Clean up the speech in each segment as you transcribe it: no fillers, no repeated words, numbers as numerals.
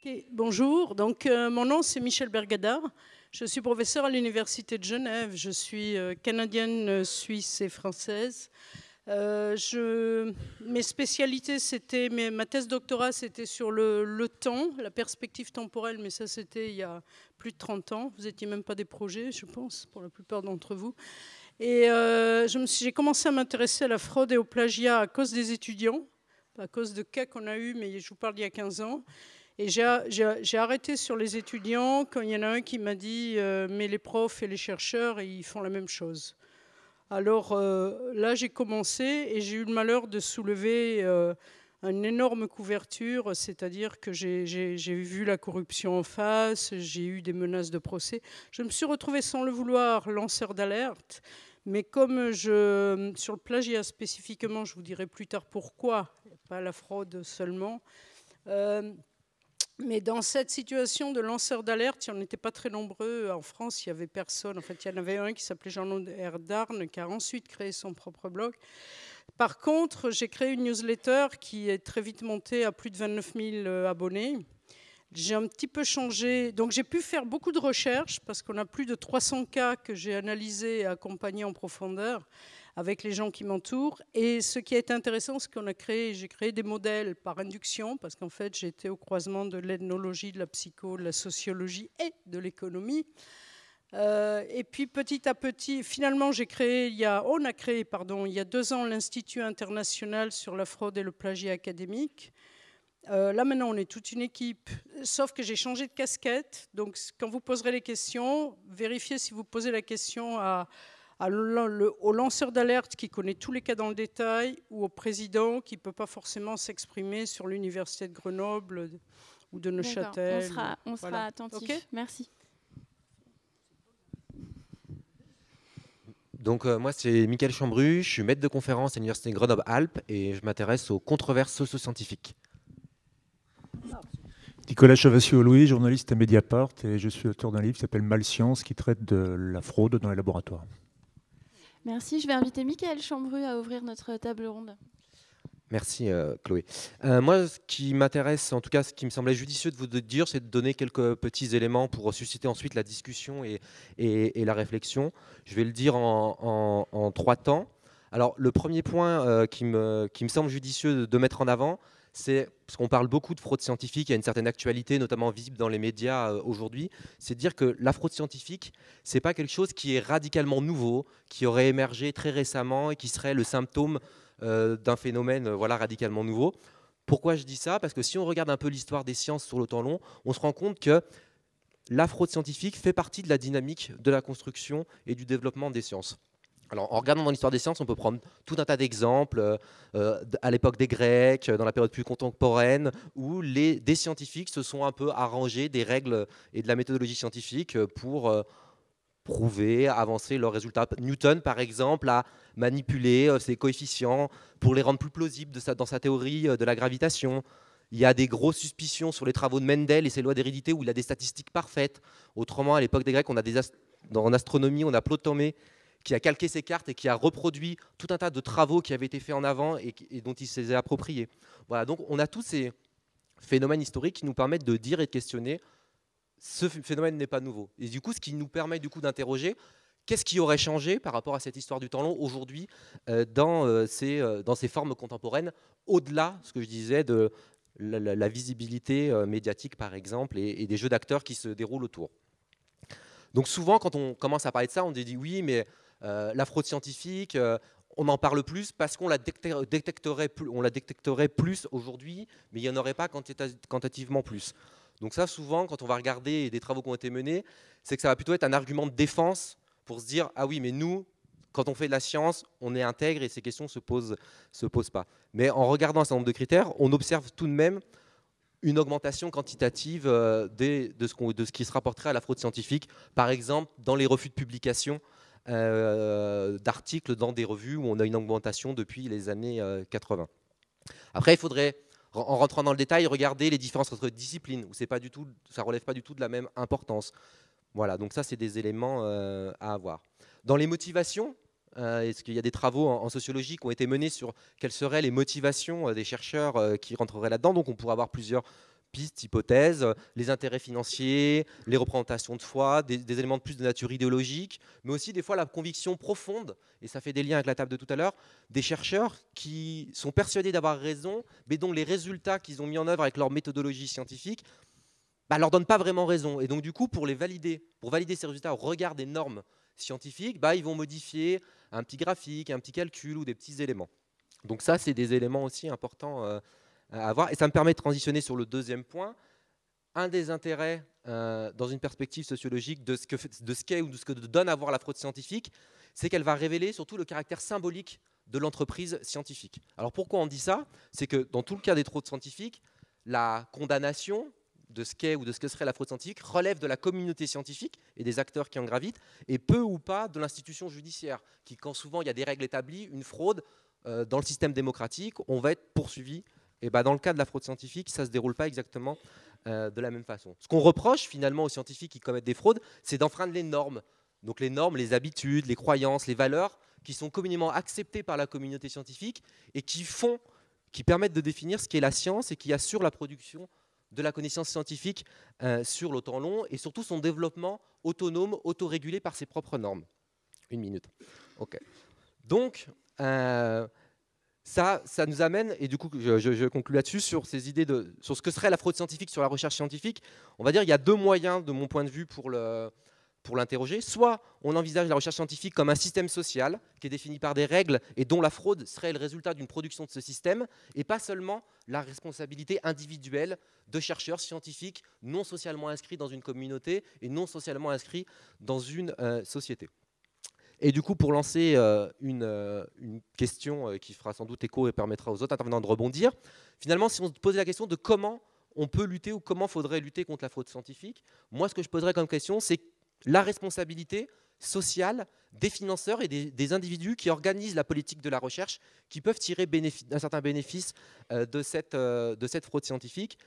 Ok, bonjour, donc mon nom c'est Michel Bergadar, je suis professeur à l'Université de Genève, je suis canadienne, suisse et française. Mes spécialités, ma thèse doctorat c'était sur le temps, la perspective temporelle, mais ça c'était il y a plus de 30 ans, vous n'étiez même pas des projets je pense, pour la plupart d'entre vous. Et j'ai commencé à m'intéresser à la fraude et au plagiat à cause des étudiants, à cause de cas qu'on a eu, mais je vous parle d'il y a 15 ans. Et j'ai arrêté sur les étudiants quand il y en a un qui m'a dit mais les profs et les chercheurs, ils font la même chose. Alors là, j'ai commencé et j'ai eu le malheur de soulever une énorme couverture, c'est-à-dire que j'ai vu la corruption en face, j'ai eu des menaces de procès. Je me suis retrouvée sans le vouloir lanceur d'alerte, mais comme sur le plagiat spécifiquement, je vous dirai plus tard pourquoi, pas la fraude seulement. Mais dans cette situation de lanceur d'alerte, il n'y en était pas très nombreux. En France, il n'y avait personne. En fait, il y en avait un qui s'appelait Jean-Noël Darne, qui a ensuite créé son propre blog. Par contre, j'ai créé une newsletter qui est très vite montée à plus de 29 000 abonnés. J'ai un petit peu changé. Donc, j'ai pu faire beaucoup de recherches parce qu'on a plus de 300 cas que j'ai analysés et accompagnés en profondeur avec les gens qui m'entourent. Et ce qui est intéressant, c'est j'ai créé des modèles par induction, parce qu'en fait, j'étais au croisement de l'ethnologie, de la psycho, de la sociologie et de l'économie. Et puis petit à petit, finalement, on a créé il y a 2 ans l'Institut international sur la fraude et le plagiat académique. Là maintenant, on est toute une équipe, sauf que j'ai changé de casquette. Donc, quand vous poserez les questions, vérifiez si vous posez la question au lanceur d'alerte qui connaît tous les cas dans le détail ou au président qui ne peut pas forcément s'exprimer sur l'université de Grenoble ou de Neuchâtel. On sera attentif. Okay. Merci. Donc moi c'est Mickaël Chambru, je suis maître de conférence à l'université Grenoble-Alpes et je m'intéresse aux controverses socio-scientifiques. Nicolas Chavassier-Louis, journaliste à Mediapart, et je suis auteur d'un livre qui s'appelle Malscience qui traite de la fraude dans les laboratoires. Merci, je vais inviter Mickaël Chambru à ouvrir notre table ronde. Merci Chloé. Moi, ce qui m'intéresse, en tout cas ce qui me semblait judicieux de vous dire, c'est de donner quelques petits éléments pour susciter ensuite la discussion et la réflexion. Je vais le dire en 3 temps. Alors le premier point qui me semble judicieux de mettre en avant, c'est, parce qu'on parle beaucoup de fraude scientifique, il y a une certaine actualité, notamment visible dans les médias aujourd'hui, c'est de dire que la fraude scientifique, ce n'est pas quelque chose qui est radicalement nouveau, qui aurait émergé très récemment et qui serait le symptôme d'un phénomène radicalement nouveau. Pourquoi je dis ça? Parce que si on regarde un peu l'histoire des sciences sur le temps long, on se rend compte que la fraude scientifique fait partie de la dynamique de la construction et du développement des sciences. Alors, en regardant dans l'histoire des sciences, on peut prendre tout un tas d'exemples à l'époque des Grecs, dans la période plus contemporaine, où des scientifiques se sont un peu arrangés des règles et de la méthodologie scientifique pour prouver, avancer leurs résultats. Newton, par exemple, a manipulé ses coefficients pour les rendre plus plausibles dans sa théorie de la gravitation. Il y a des grosses suspicions sur les travaux de Mendel et ses lois d'hérédité où il a des statistiques parfaites. Autrement, à l'époque des Grecs, en astronomie, on a Ptolémée qui a calqué ses cartes et qui a reproduit tout un tas de travaux qui avaient été faits en avant et dont il s'est approprié. Voilà, donc on a tous ces phénomènes historiques qui nous permettent de dire et de questionner ce phénomène n'est pas nouveau. Et du coup, ce qui nous permet d'interroger qu'est-ce qui aurait changé par rapport à cette histoire du temps long aujourd'hui dans ces formes contemporaines, au-delà, ce que je disais, de la visibilité médiatique, par exemple, et des jeux d'acteurs qui se déroulent autour. Donc souvent, quand on commence à parler de ça, on dit oui, mais la fraude scientifique, on en parle plus parce qu'on la détecterait plus aujourd'hui, mais il n'y en aurait pas quantitativement plus. Donc ça, souvent, quand on va regarder des travaux qui ont été menés, c'est que ça va plutôt être un argument de défense pour se dire « Ah oui, mais nous, quand on fait de la science, on est intègre et ces questions ne se posent pas. » Mais en regardant un certain nombre de critères, on observe tout de même une augmentation quantitative de ce qui se rapporterait à la fraude scientifique. Par exemple, dans les refus de publication d'articles dans des revues où on a une augmentation depuis les années 80. Après, il faudrait, en rentrant dans le détail, regarder les différences entre disciplines, où ça ne relève pas du tout de la même importance. Voilà, donc ça, c'est des éléments à avoir. Dans les motivations, est-ce qu'il y a des travaux en sociologie qui ont été menés sur quelles seraient les motivations des chercheurs qui rentreraient là-dedans? Donc on pourrait avoir plusieurs pistes, hypothèses, les intérêts financiers, les représentations de foi, des éléments de plus de nature idéologique, mais aussi des fois la conviction profonde, et ça fait des liens avec la table de tout à l'heure, des chercheurs qui sont persuadés d'avoir raison, mais dont les résultats qu'ils ont mis en œuvre avec leur méthodologie scientifique leur donnent pas vraiment raison. Et donc du coup, pour valider ces résultats au regard des normes scientifiques, ils vont modifier un petit graphique, un petit calcul ou des petits éléments. Donc ça, c'est des éléments aussi importants à avoir. Et ça me permet de transitionner sur le deuxième point. Un des intérêts dans une perspective sociologique de ce qu'est ou de ce que donne à voir la fraude scientifique, c'est qu'elle va révéler surtout le caractère symbolique de l'entreprise scientifique. Alors pourquoi on dit ça? C'est que dans tout le cas des fraudes scientifiques, la condamnation de ce qu'est ou de ce que serait la fraude scientifique relève de la communauté scientifique et des acteurs qui en gravitent, et peu ou pas de l'institution judiciaire, qui, quand souvent il y a des règles établies, une fraude, dans le système démocratique, on va être poursuivi. Et dans le cas de la fraude scientifique, ça ne se déroule pas exactement de la même façon. Ce qu'on reproche finalement aux scientifiques qui commettent des fraudes, c'est d'enfreindre les normes. Donc les normes, les habitudes, les croyances, les valeurs qui sont communément acceptées par la communauté scientifique et qui permettent de définir ce qu'est la science et qui assurent la production de la connaissance scientifique sur le temps long et surtout son développement autonome, autorégulé par ses propres normes. Une minute. Ok. Donc, ça nous amène, et du coup je conclue là-dessus, sur ces idées sur ce que serait la fraude scientifique, sur la recherche scientifique. On va dire qu'il y a deux moyens, de mon point de vue, pour l'interroger. Soit on envisage la recherche scientifique comme un système social qui est défini par des règles et dont la fraude serait le résultat d'une production de ce système, et pas seulement la responsabilité individuelle de chercheurs scientifiques non socialement inscrits dans une communauté et non socialement inscrits dans une société. Et du coup, pour lancer une question qui fera sans doute écho et permettra aux autres intervenants de rebondir, finalement, si on se posait la question de comment on peut lutter ou comment faudrait lutter contre la fraude scientifique, moi, ce que je poserais comme question, c'est la responsabilité sociale des financeurs et des individus qui organisent la politique de la recherche, qui peuvent tirer un certain bénéfice de cette fraude scientifique.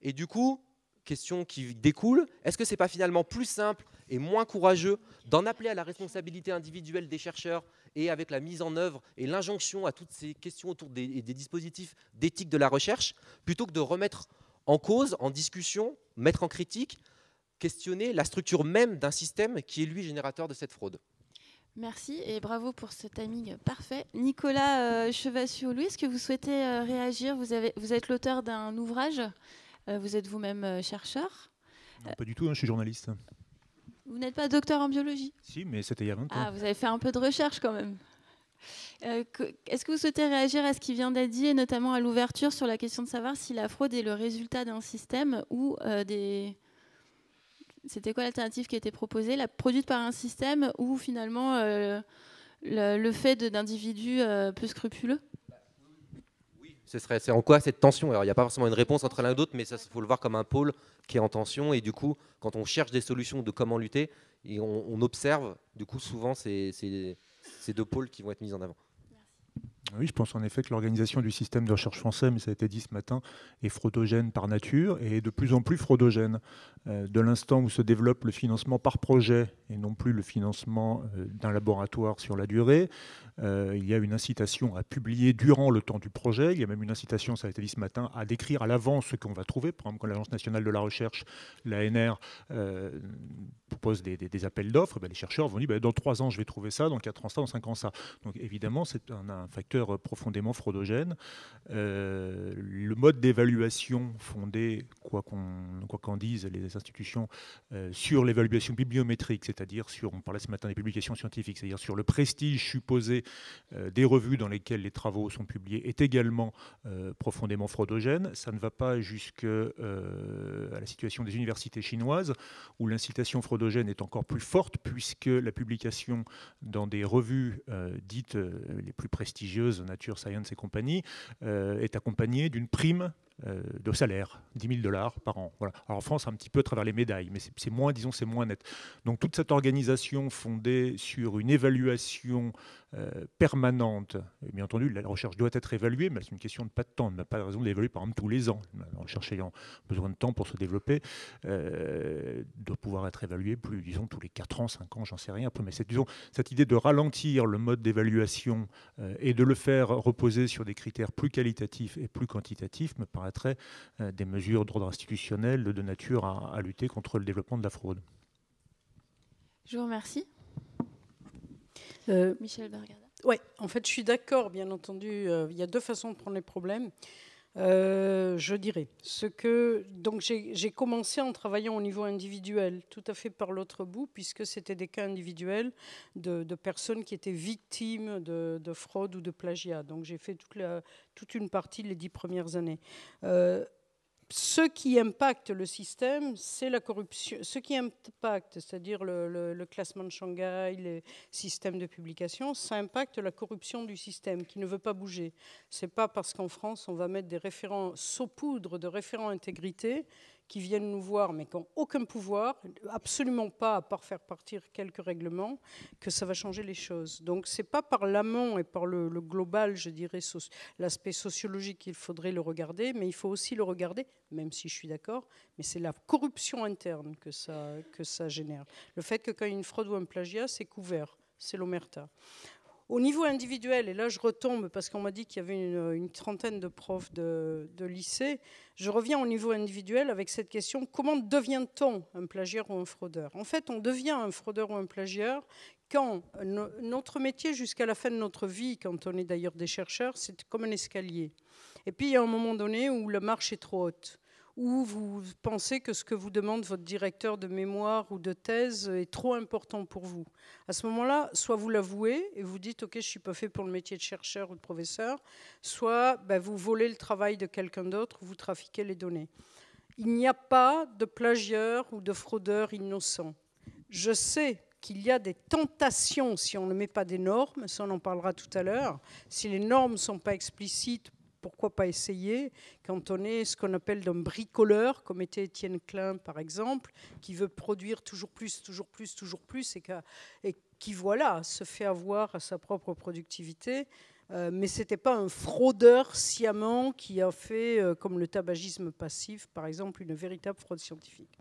Et du coup, question qui découle, est-ce que ce n'est pas finalement plus simple et moins courageux d'en appeler à la responsabilité individuelle des chercheurs et avec la mise en œuvre et l'injonction à toutes ces questions autour des dispositifs d'éthique de la recherche, plutôt que de remettre en cause, en discussion, mettre en critique, questionner la structure même d'un système qui est lui générateur de cette fraude? Merci et bravo pour ce timing parfait. Nicolas Chevassu-Louis, est-ce que vous souhaitez réagir? Vous êtes l'auteur d'un ouvrage, vous êtes vous-même chercheur? Non, pas du tout, je suis journaliste. Vous n'êtes pas docteur en biologie? Si, mais c'était il y a 20 ans. Ah, vous avez fait un peu de recherche quand même. Est-ce que vous souhaitez réagir à ce qui vient d'être dit, et notamment à l'ouverture sur la question de savoir si la fraude est le résultat d'un système ou C'était quoi l'alternative qui a été proposée? La produite par un système ou finalement le fait d'individus peu scrupuleux? Oui, c'est en quoi cette tension? Alors, il n'y a pas forcément une réponse entre l'un et l'autre, mais il faut le voir comme un pôle qui est en tension. Et du coup, quand on cherche des solutions de comment lutter, et on observe du coup souvent ces deux pôles qui vont être mis en avant. Oui, je pense en effet que l'organisation du système de recherche français, mais ça a été dit ce matin, est fraudogène par nature et de plus en plus fraudogène. De l'instant où se développe le financement par projet et non plus le financement d'un laboratoire sur la durée, il y a une incitation à publier durant le temps du projet. Il y a même une incitation, ça a été dit ce matin, à décrire à l'avance ce qu'on va trouver. Par exemple, quand l'Agence nationale de la recherche, l'ANR, propose des appels d'offres, les chercheurs vont dire dans 3 ans je vais trouver ça, dans 4 ans ça, dans 5 ans ça. Donc évidemment, c'est un facteur profondément fraudogène. Le mode d'évaluation fondé, quoi qu'en disent les institutions, sur l'évaluation bibliométrique, c'est-à-dire on parlait ce matin des publications scientifiques, c'est-à-dire sur le prestige supposé des revues dans lesquelles les travaux sont publiés, est également profondément fraudogène. Ça ne va pas jusqu'à la situation des universités chinoises, où l'incitation fraudogène est encore plus forte, puisque la publication dans des revues dites les plus prestigieuses, Nature, Science et compagnie, est accompagnée d'une prime de salaire, $10 000 par an. Voilà. Alors en France, un petit peu à travers les médailles, mais c'est moins, disons, c'est moins net. Donc toute cette organisation fondée sur une évaluation permanente, et bien entendu, la recherche doit être évaluée, mais c'est une question de pas de temps. On n'a pas de raison de l'évaluer, par exemple, tous les ans. La recherche ayant besoin de temps pour se développer, doit pouvoir être évaluée plus, disons, tous les 4 ans, 5 ans, j'en sais rien. Mais cette idée de ralentir le mode d'évaluation et de le faire reposer sur des critères plus qualitatifs et plus quantitatifs me paraît apparaîtraient des mesures d'ordre institutionnel de nature à lutter contre le développement de la fraude. Je vous remercie. Michel Bergada. Oui, en fait, je suis d'accord, bien entendu. Il y a deux façons de prendre les problèmes. Je dirais donc j'ai commencé en travaillant au niveau individuel, tout à fait par l'autre bout, puisque c'était des cas individuels de personnes qui étaient victimes de fraude ou de plagiat. Donc j'ai fait toute une partie les 10 premières années. Ce qui impacte le système, c'est la corruption. Ce qui impacte, c'est-à-dire le classement de Shanghai, les systèmes de publication, ça impacte la corruption du système qui ne veut pas bouger. C'est pas parce qu'en France, on va mettre des référents saupoudres de référents intégrité qui viennent nous voir, mais qui n'ont aucun pouvoir, absolument pas, à part faire partir quelques règlements, que ça va changer les choses. Donc c'est pas par l'amont et par le global, je dirais, l'aspect sociologique qu'il faudrait le regarder, mais il faut aussi le regarder, même si je suis d'accord, mais c'est la corruption interne que ça génère. Le fait que quand il y a une fraude ou un plagiat, c'est couvert, c'est l'omerta. Au niveau individuel, et là je retombe parce qu'on m'a dit qu'il y avait une trentaine de profs de lycée, je reviens au niveau individuel avec cette question, comment devient-on un plagiaire ou un fraudeur? En fait, on devient un fraudeur ou un plagiaire quand notre métier jusqu'à la fin de notre vie, quand on est d'ailleurs des chercheurs, c'est comme un escalier. Et puis il y a un moment donné où la marche est trop haute, où vous pensez que ce que vous demande votre directeur de mémoire ou de thèse est trop important pour vous. À ce moment-là, soit vous l'avouez et vous dites « Ok, je ne suis pas fait pour le métier de chercheur ou de professeur », soit vous volez le travail de quelqu'un d'autre, vous trafiquez les données. Il n'y a pas de plagieur ou de fraudeur innocent. Je sais qu'il y a des tentations si on ne met pas des normes, ça on en parlera tout à l'heure. Si les normes ne sont pas explicites, pourquoi pas essayer quand on est ce qu'on appelle un bricoleur, comme était Étienne Klein par exemple, qui veut produire toujours plus, et qui voilà, se fait avoir à sa propre productivité. Mais ce n'était pas un fraudeur sciemment qui a fait, comme le tabagisme passif par exemple, une véritable fraude scientifique.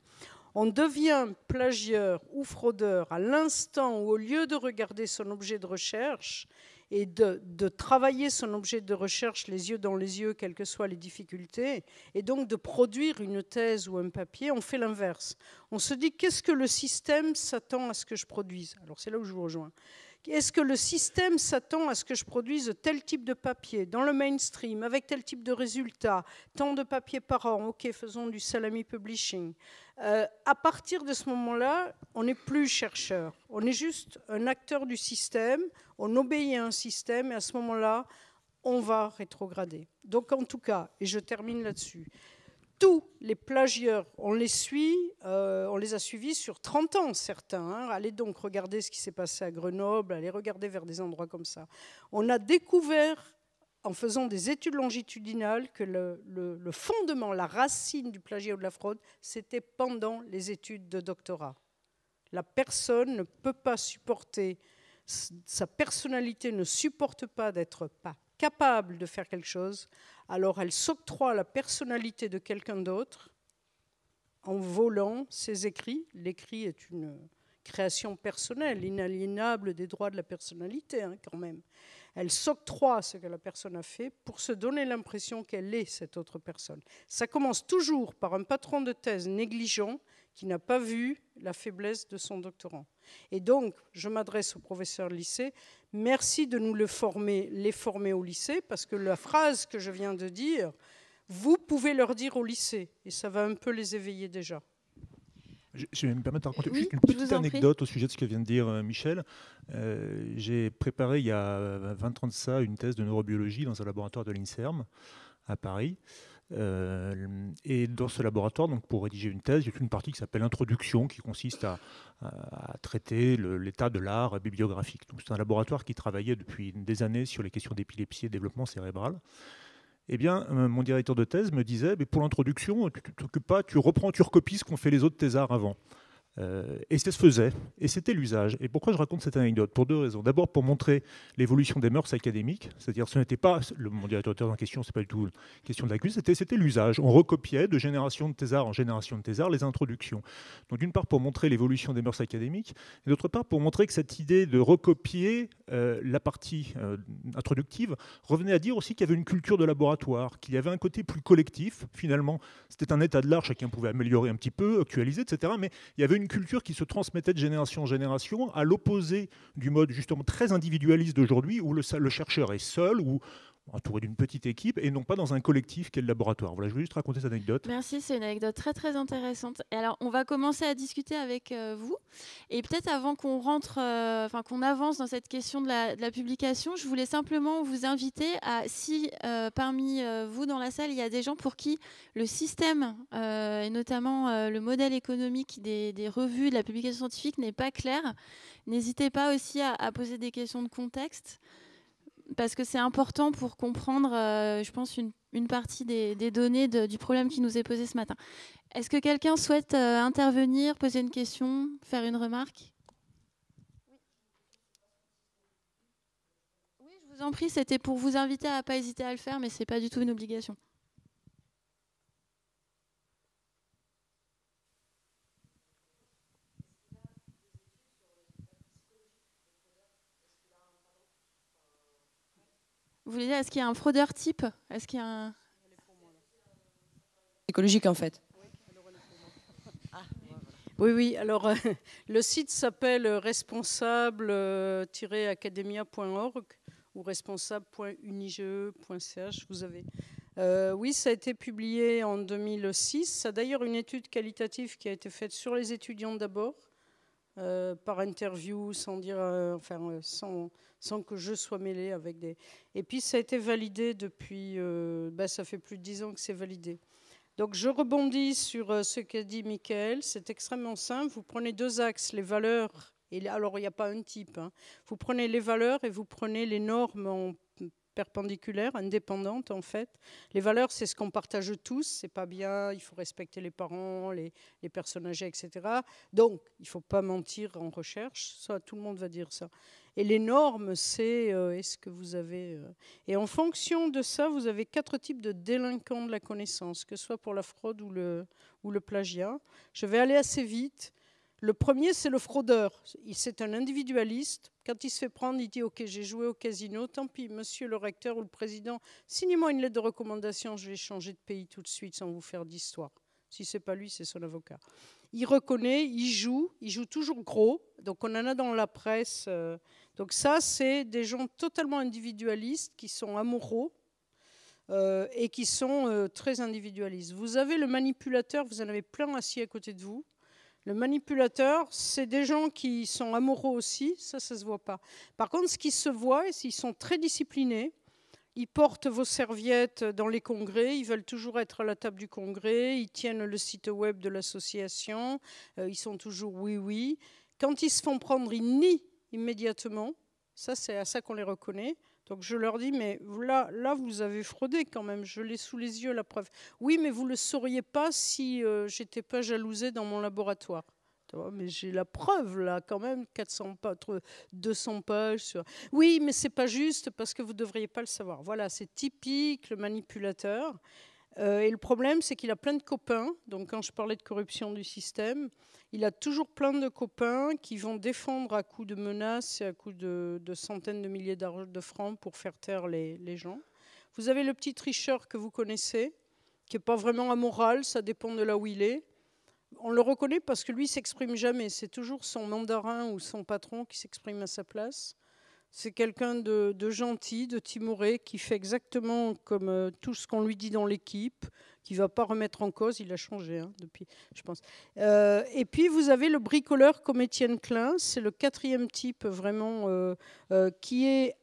On devient plagieur ou fraudeur à l'instant où, au lieu de regarder son objet de recherche, et de travailler son objet de recherche les yeux dans les yeux, quelles que soient les difficultés, et donc de produire une thèse ou un papier, on fait l'inverse. On se dit, qu'est-ce que le système s'attend à ce que je produise? Alors c'est là où je vous rejoins. Est-ce que le système s'attend à ce que je produise tel type de papier dans le mainstream, avec tel type de résultats, tant de papiers par an, ok, faisons du salami publishing. À partir de ce moment-là, on n'est plus chercheur, on est juste un acteur du système, on obéit à un système, et à ce moment-là, on va rétrograder. Donc en tout cas, et je termine là-dessus, tous les plagieurs, on les a suivis sur 30 ans, certains. Allez donc regarder ce qui s'est passé à Grenoble, allez regarder vers des endroits comme ça. On a découvert, en faisant des études longitudinales, que le fondement, la racine du plagiat ou de la fraude, c'était pendant les études de doctorat. La personne ne peut pas supporter, sa personnalité ne supporte pas d'être pas capable de faire quelque chose, alors elle s'octroie la personnalité de quelqu'un d'autre en volant ses écrits. L'écrit est une création personnelle, inaliénable des droits de la personnalité quand même. Elle s'octroie ce que la personne a fait pour se donner l'impression qu'elle est cette autre personne. Ça commence toujours par un patron de thèse négligent qui n'a pas vu la faiblesse de son doctorant. Et donc, je m'adresse aux professeurs de lycée, merci de nous les former au lycée, parce que la phrase que je viens de dire, vous pouvez leur dire au lycée, et ça va un peu les éveiller déjà. Je vais me permettre de raconter juste une petite anecdote au sujet de ce que vient de dire Michel. J'ai préparé il y a 20 ans de ça une thèse de neurobiologie dans un laboratoire de l'INSERM à Paris. Et dans ce laboratoire, donc pour rédiger une thèse, il y a une partie qui s'appelle Introduction, qui consiste à traiter l'état de l'art bibliographique. C'est un laboratoire qui travaillait depuis des années sur les questions d'épilepsie et développement cérébral. Eh bien, mon directeur de thèse me disait, mais pour l'introduction, tu t'occupes pas, tu reprends, tu recopies ce qu'ont fait les autres thésards avant. Et ça se faisait, et c'était l'usage. Et pourquoi je raconte cette anecdote? Pour deux raisons. D'abord, pour montrer l'évolution des mœurs académiques, c'est-à-dire ce n'était pas, mon directeur en question, c'est pas du tout une question de l'accuse, c'était l'usage. On recopiait de génération de thésards en génération de thésards les introductions. Donc d'une part, pour montrer l'évolution des mœurs académiques, et d'autre part, pour montrer que cette idée de recopier la partie introductive revenait à dire aussi qu'il y avait une culture de laboratoire, qu'il y avait un côté plus collectif. Finalement, c'était un état de l'art, chacun pouvait améliorer un petit peu, actualiser, etc. Mais il y avait une culture qui se transmettait de génération en génération, à l'opposé du mode justement très individualiste d'aujourd'hui, où le chercheur est seul ou entouré d'une petite équipe et non pas dans un collectif qu'est le laboratoire. Voilà, je voulais juste raconter cette anecdote. Merci, c'est une anecdote très très intéressante. Et alors, on va commencer à discuter avec vous. Et peut-être avant qu'on rentre, qu'on avance dans cette question de la publication, je voulais simplement vous inviter à, si parmi vous dans la salle, il y a des gens pour qui le système, et notamment le modèle économique des revues, de la publication scientifique n'est pas clair, n'hésitez pas aussi à poser des questions de contexte, parce que c'est important pour comprendre, je pense, une partie des données du problème qui nous est posé ce matin. Est-ce que quelqu'un souhaite intervenir, poser une question, faire une remarque? Oui, je vous en prie, c'était pour vous inviter à ne pas hésiter à le faire, mais ce n'est pas du tout une obligation. Vous voulez dire, est-ce qu'il y a un fraudeur type? Est-ce qu'il y a un... écologique en fait. Oui. Alors, le site s'appelle responsable-academia.org ou responsable.unige.ch. Vous avez. Oui, ça a été publié en 2006. Ça a d'ailleurs une étude qualitative qui a été faite sur les étudiants d'abord, par interview, sans dire, sans que je sois mêlée avec des... Et puis ça a été validé depuis, ça fait plus de 10 ans que c'est validé. Donc je rebondis sur ce qu'a dit Michael, c'est extrêmement simple, vous prenez deux axes, les valeurs, et alors il n'y a pas un type, hein. Vous prenez les valeurs et vous prenez les normes en perpendiculaires, indépendantes en fait. Les valeurs, c'est ce qu'on partage tous, c'est pas bien, il faut respecter les parents, les personnes âgées, etc. Donc, il ne faut pas mentir en recherche, ça, tout le monde va dire ça. Et les normes, c'est est-ce que vous avez... Et en fonction de ça, vous avez 4 types de délinquants de la connaissance, que ce soit pour la fraude ou le plagiat. Je vais aller assez vite. Le premier, c'est le fraudeur. C'est un individualiste. Quand il se fait prendre, il dit « Ok, j'ai joué au casino, tant pis, monsieur le recteur ou le président, signez-moi une lettre de recommandation, je vais changer de pays tout de suite sans vous faire d'histoire. » Si ce n'est pas lui, c'est son avocat. Il reconnaît, il joue toujours gros. Donc on en a dans la presse. Donc ça, c'est des gens totalement individualistes qui sont amoureux et qui sont très individualistes. Vous avez le manipulateur, vous en avez plein assis à côté de vous. Le manipulateur, c'est des gens qui sont amoureux aussi, ça se voit pas. Par contre, ce qui se voit, c'est qu'ils sont très disciplinés. Ils portent vos serviettes dans les congrès, ils veulent toujours être à la table du congrès, ils tiennent le site web de l'association, ils sont toujours oui. Quand ils se font prendre, ils nient immédiatement. Ça, c'est à ça qu'on les reconnaît. Donc je leur dis, mais là vous avez fraudé quand même, je l'ai sous les yeux, la preuve. Oui, mais vous ne le sauriez pas si je n'étais pas jalousée dans mon laboratoire. Mais j'ai la preuve, là, quand même, 200 pages. Oui, mais ce n'est pas juste parce que vous ne devriez pas le savoir. Voilà, c'est typique, le manipulateur. Et le problème, c'est qu'il a plein de copains. Donc quand je parlais de corruption du système, il a toujours plein de copains qui vont défendre à coups de menaces et à coups de centaines de milliers de francs pour faire taire les gens. Vous avez le petit tricheur que vous connaissez, qui n'est pas vraiment amoral, ça dépend de là où il est. On le reconnaît parce que lui ne s'exprime jamais. C'est toujours son mandarin ou son patron qui s'exprime à sa place. C'est quelqu'un de gentil, de timoré, qui fait exactement comme tout ce qu'on lui dit dans l'équipe, qui ne va pas remettre en cause. Il a changé depuis, je pense. Et puis, vous avez le bricoleur comme Étienne Klein. C'est le 4e type vraiment qui est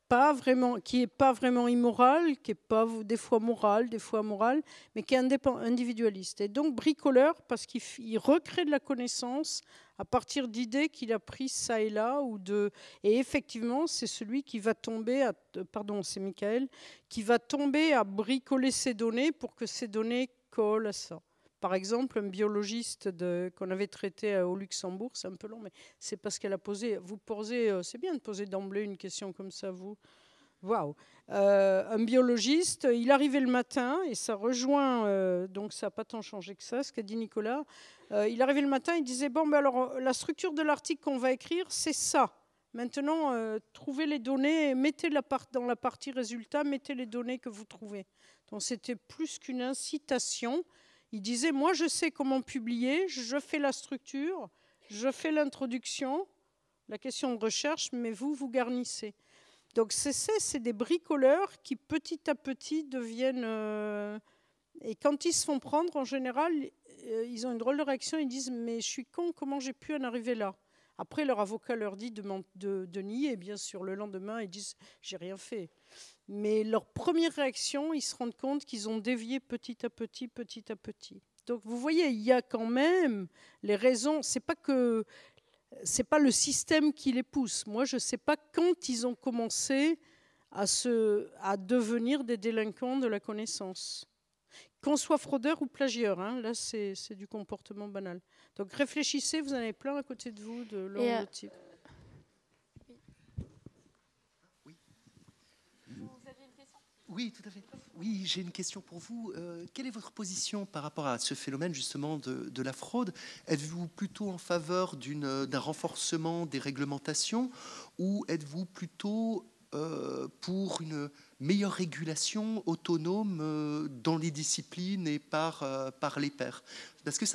pas vraiment immoral, qui est pas des fois moral, des fois amoral, mais qui est individualiste. Et donc bricoleur parce qu'il recrée de la connaissance à partir d'idées qu'il a prises ça et là, et effectivement c'est celui qui va tomber c'est Michael, qui va tomber à bricoler ces données pour que ces données collent à ça. Par exemple, un biologiste qu'on avait traité au Luxembourg, c'est un peu long, mais c'est parce qu'elle a posé. Vous posez, c'est bien de poser d'emblée une question comme ça, vous. Waouh! Un biologiste, il arrivait le matin, et ça rejoint, donc ça n'a pas tant changé que ça, ce qu'a dit Nicolas. Il arrivait le matin, il disait, bon, ben alors, la structure de l'article qu'on va écrire, c'est ça. Maintenant, trouvez les données, mettez dans la partie résultat, mettez les données que vous trouvez. Donc c'était plus qu'une incitation. Il disait, moi je sais comment publier, je fais la structure, je fais l'introduction, la question de recherche, mais vous garnissez. Donc c'est des bricoleurs qui petit à petit deviennent... et quand ils se font prendre, en général, ils ont une drôle de réaction, ils disent, mais je suis con, comment j'ai pu en arriver là? Après, leur avocat leur dit de nier, bien sûr, le lendemain, ils disent, j'ai rien fait. Mais leur première réaction, ils se rendent compte qu'ils ont dévié petit à petit, petit à petit. Donc vous voyez, il y a quand même les raisons, c'est pas le système qui les pousse. Moi, je ne sais pas quand ils ont commencé à devenir des délinquants de la connaissance. Qu'on soit fraudeur ou plagieur, hein, là, c'est du comportement banal. Donc réfléchissez, vous en avez plein à côté de vous de leur type. Oui. Vous aviez une question ? Oui, tout à fait. Oui, j'ai une question pour vous. Quelle est votre position par rapport à ce phénomène justement de la fraude ? Êtes-vous plutôt en faveur d'un renforcement des réglementations ou êtes-vous plutôt pour une meilleure régulation autonome dans les disciplines et par les pairs ? Parce que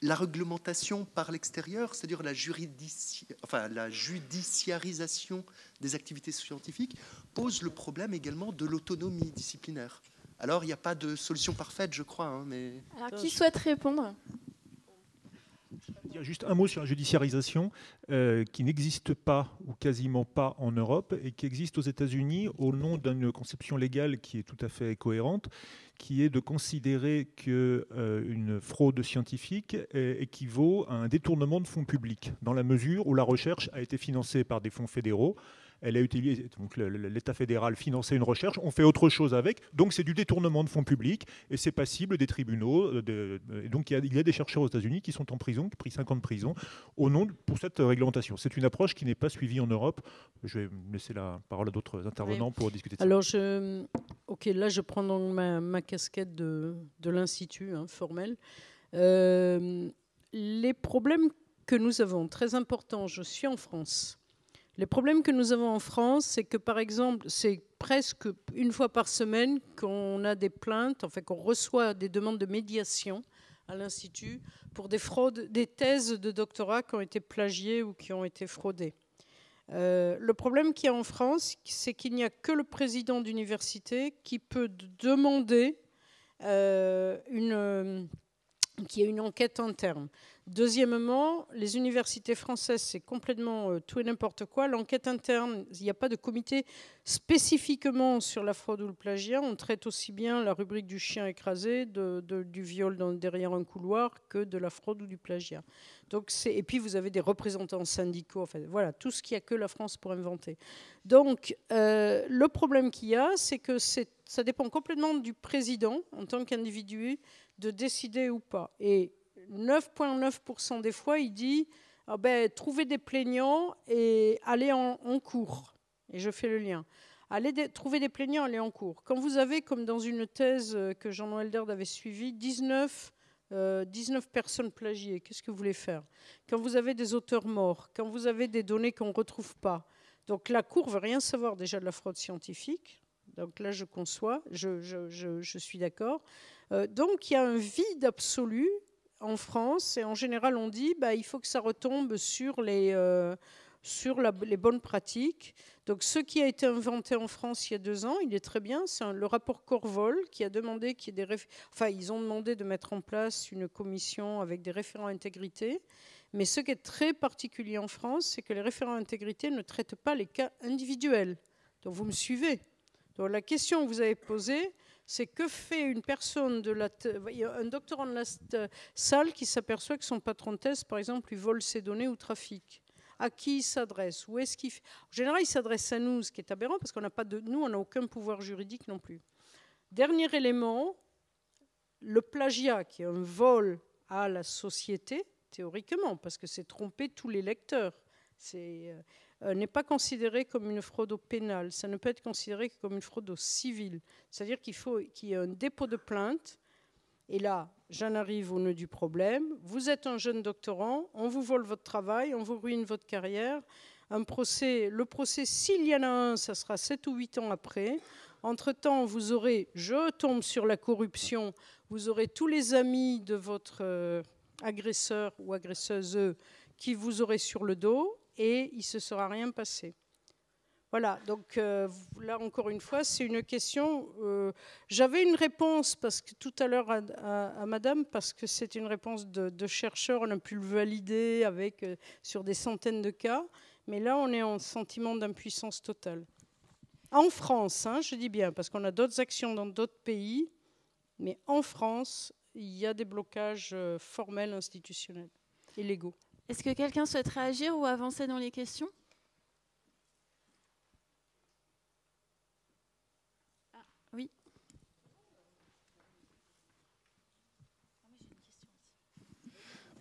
la réglementation par l'extérieur, c'est-à-dire la judiciarisation des activités scientifiques, pose le problème également de l'autonomie disciplinaire. Alors, il n'y a pas de solution parfaite, je crois. Hein, mais... Alors, qui souhaite répondre ? Il y a juste un mot sur la judiciarisation qui n'existe pas ou quasiment pas en Europe et qui existe aux États-Unis au nom d'une conception légale qui est tout à fait cohérente, qui est de considérer qu'une fraude scientifique équivaut à un détournement de fonds publics, dans la mesure où la recherche a été financée par des fonds fédéraux. Elle a utilisé, donc l'État fédéral finançait une recherche, on fait autre chose avec, donc c'est du détournement de fonds publics et c'est passible des tribunaux. Et donc il y a des chercheurs aux États-Unis qui sont en prison, qui ont pris 5 ans de prison pour cette réglementation. C'est une approche qui n'est pas suivie en Europe. Je vais laisser la parole à d'autres intervenants pour discuter de ça. Alors, là je prends donc ma casquette de l'Institut formel. Les problèmes que nous avons, très importants, je suis en France. Les problèmes que nous avons en France, c'est que, par exemple, c'est presque une fois par semaine qu'on a des plaintes, qu'on reçoit des demandes de médiation à l'Institut pour des fraudes, des thèses de doctorat qui ont été plagiées ou qui ont été fraudées. Le problème qu'il y a en France, c'est qu'il n'y a que le président d'université qui peut demander qu'il y ait une enquête interne. Deuxièmement, les universités françaises, c'est complètement tout et n'importe quoi. L'enquête interne, il n'y a pas de comité spécifiquement sur la fraude ou le plagiat. On traite aussi bien la rubrique du chien écrasé, du viol derrière un couloir, que de la fraude ou du plagiat. Donc et puis vous avez des représentants syndicaux. Voilà, tout ce qu'il n'y a que la France pour inventer. Donc le problème qu'il y a, c'est que ça dépend complètement du président en tant qu'individu de décider ou pas. Et 9,9% des fois, il dit trouvez des plaignants et allez en cours. Et je fais le lien. Trouver des plaignants, allez en cours. Quand vous avez, comme dans une thèse que Jean-Noël Derd avait suivie, 19 personnes plagiées, qu'est-ce que vous voulez faire? Quand vous avez des auteurs morts, quand vous avez des données qu'on ne retrouve pas. Donc la Cour ne veut rien savoir déjà de la fraude scientifique. Donc là, je conçois, je suis d'accord. Donc il y a un vide absolu en France, et en général on dit il faut que ça retombe sur les bonnes pratiques. Donc ce qui a été inventé en France il y a 2 ans, il est très bien, c'est le rapport Corvol qui a demandé qu'il y ait ils ont demandé de mettre en place une commission avec des référents intégrité. Mais ce qui est très particulier en France, c'est que les référents intégrité ne traitent pas les cas individuels. Donc vous me suivez. Donc la question que vous avez posée, c'est que fait une personne un doctorant de la salle qui s'aperçoit que son patron de thèse, par exemple, lui vole ses données ou trafique. À qui il s'adresse? Où est-ce qu'il fait? En général, il s'adresse à nous, ce qui est aberrant, parce qu'on n'a aucun pouvoir juridique non plus. Dernier élément, le plagiat, qui est un vol à la société, théoriquement, parce que c'est tromper tous les lecteurs, n'est pas considéré comme une fraude au pénal. Ça ne peut être considéré que comme une fraude au civil. C'est-à-dire qu'il faut qu'il y ait un dépôt de plainte. Et là, j'en arrive au nœud du problème. Vous êtes un jeune doctorant, on vous vole votre travail, on vous ruine votre carrière. Le procès, s'il y en a un, ça sera 7 ou 8 ans après. Entre-temps, vous aurez, je tombe sur la corruption, vous aurez tous les amis de votre agresseur ou agresseuse qui vous aurez sur le dos et il ne se sera rien passé. Voilà, donc là encore une fois, c'est une question. J'avais une réponse parce que tout à l'heure à madame, parce que c'est une réponse de chercheurs, on a pu le valider sur des centaines de cas, mais là on est en sentiment d'impuissance totale. En France, je dis bien, parce qu'on a d'autres actions dans d'autres pays, mais en France, il y a des blocages formels, institutionnels et légaux. Est-ce que quelqu'un souhaite réagir ou avancer dans les questions ? Oui.